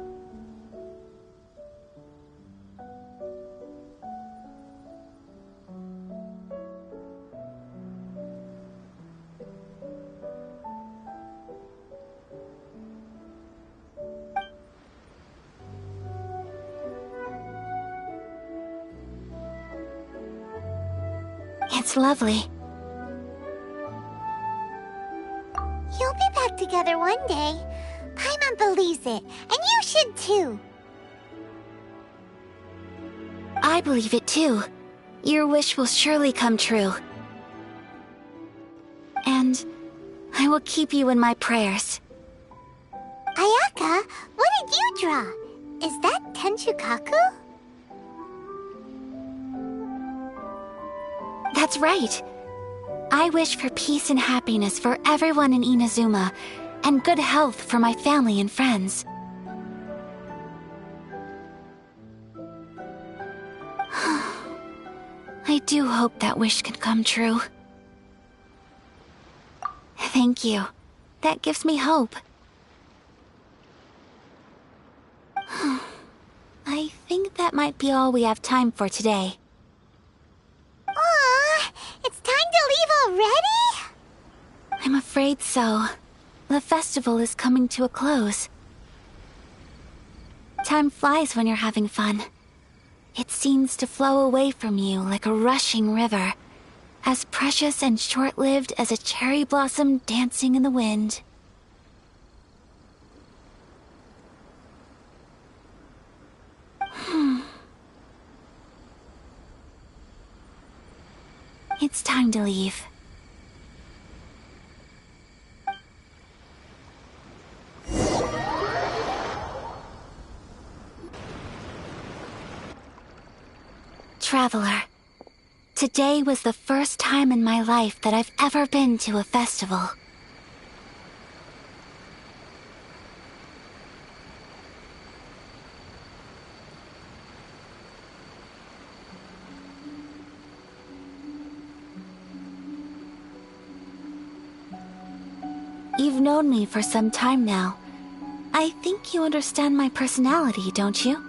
It's lovely. You'll be back together one day. Paimon believes it, and you should too. I believe it too. Your wish will surely come true. And I will keep you in my prayers. Ayaka, what did you draw? Is that Tenshukaku? That's right. I wish for peace and happiness for everyone in Inazuma, and good health for my family and friends. I do hope that wish can come true. Thank you. That gives me hope. I think that that might be all we have time for today. Aw, it's time to leave already? I'm afraid so. The festival is coming to a close. Time flies when you're having fun. It seems to flow away from you like a rushing river, as precious and short-lived as a cherry blossom dancing in the wind. It's time to leave. Traveler, today was the first time in my life that I've ever been to a festival. You've known me for some time now. I think you understand my personality, don't you?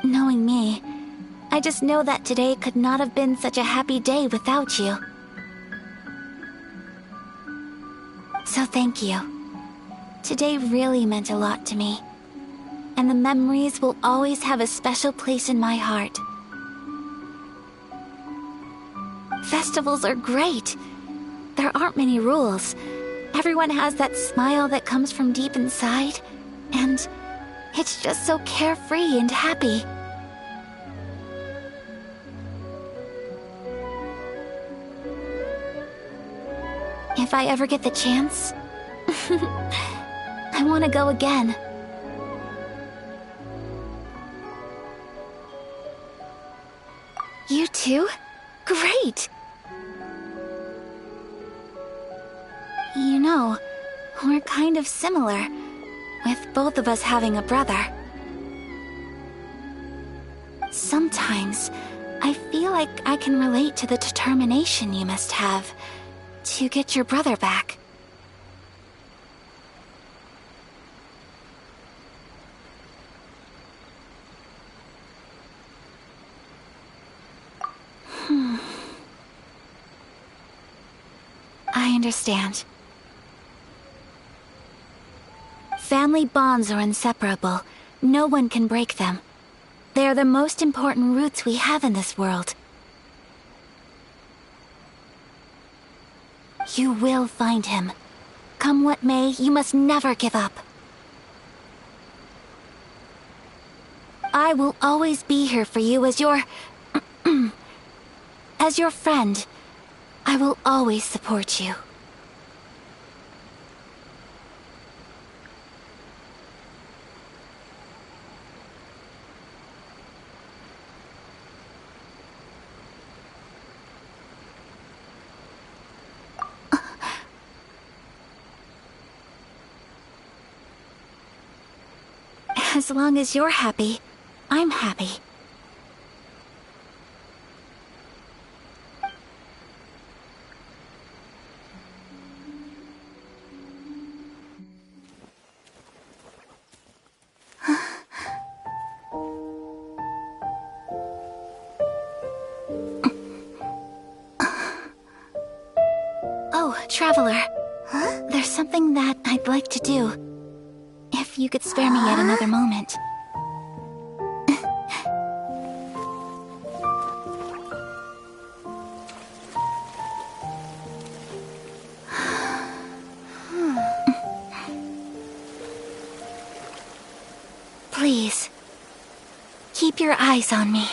Knowing me, I just know that today could not have been such a happy day without you. So thank you. Today really meant a lot to me, and the memories will always have a special place in my heart. Festivals are great. There aren't many rules. Everyone has that smile that comes from deep inside, and it's just so carefree and happy. If I ever get the chance, I want to go again. You too? Great! You know, we're kind of similar, with both of us having a brother. Sometimes, I feel like I can relate to the determination you must have to get your brother back. I understand. Family bonds are inseparable. No one can break them. They are the most important roots we have in this world. You will find him. Come what may, you must never give up. I will always be here for you as your... as your friend. I will always support you. As long as you're happy, I'm happy. Oh, Traveler. Huh? There's something that I'd like to do. If you could spare me yet another moment. Please, keep your eyes on me.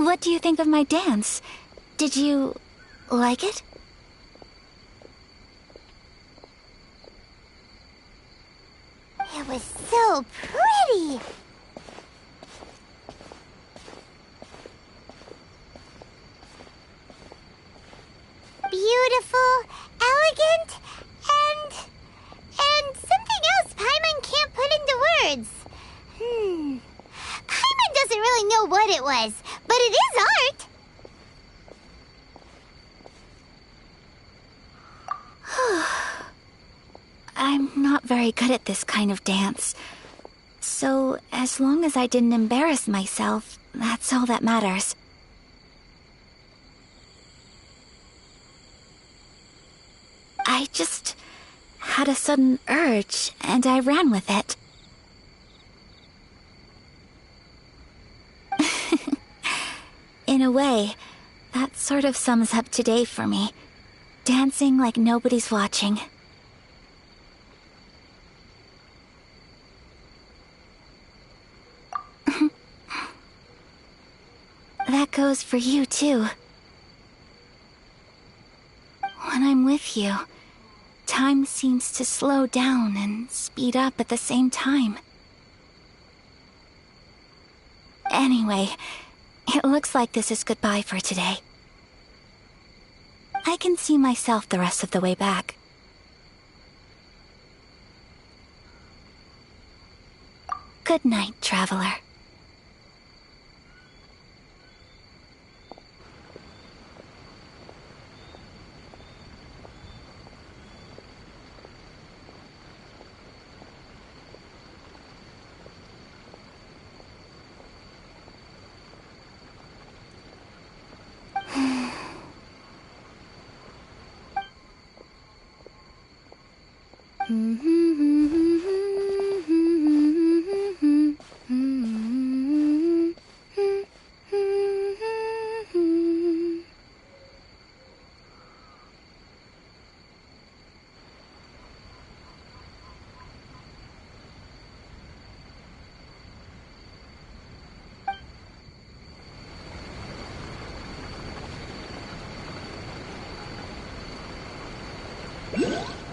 What do you think of my dance? Did you like it? It was so pretty! Beautiful, elegant, and something else Paimon can't put into words. Paimon doesn't really know what it was, but it is art. I'm not very good at this kind of dance. So, as long as I didn't embarrass myself, that's all that matters. I just had a sudden urge, and I ran with it. In a way, that sort of sums up today for me. Dancing like nobody's watching. That goes for you, too. When I'm with you, time seems to slow down and speed up at the same time. Anyway, it looks like this is goodbye for today. I can see myself the rest of the way back. Good night, traveler. Yeah.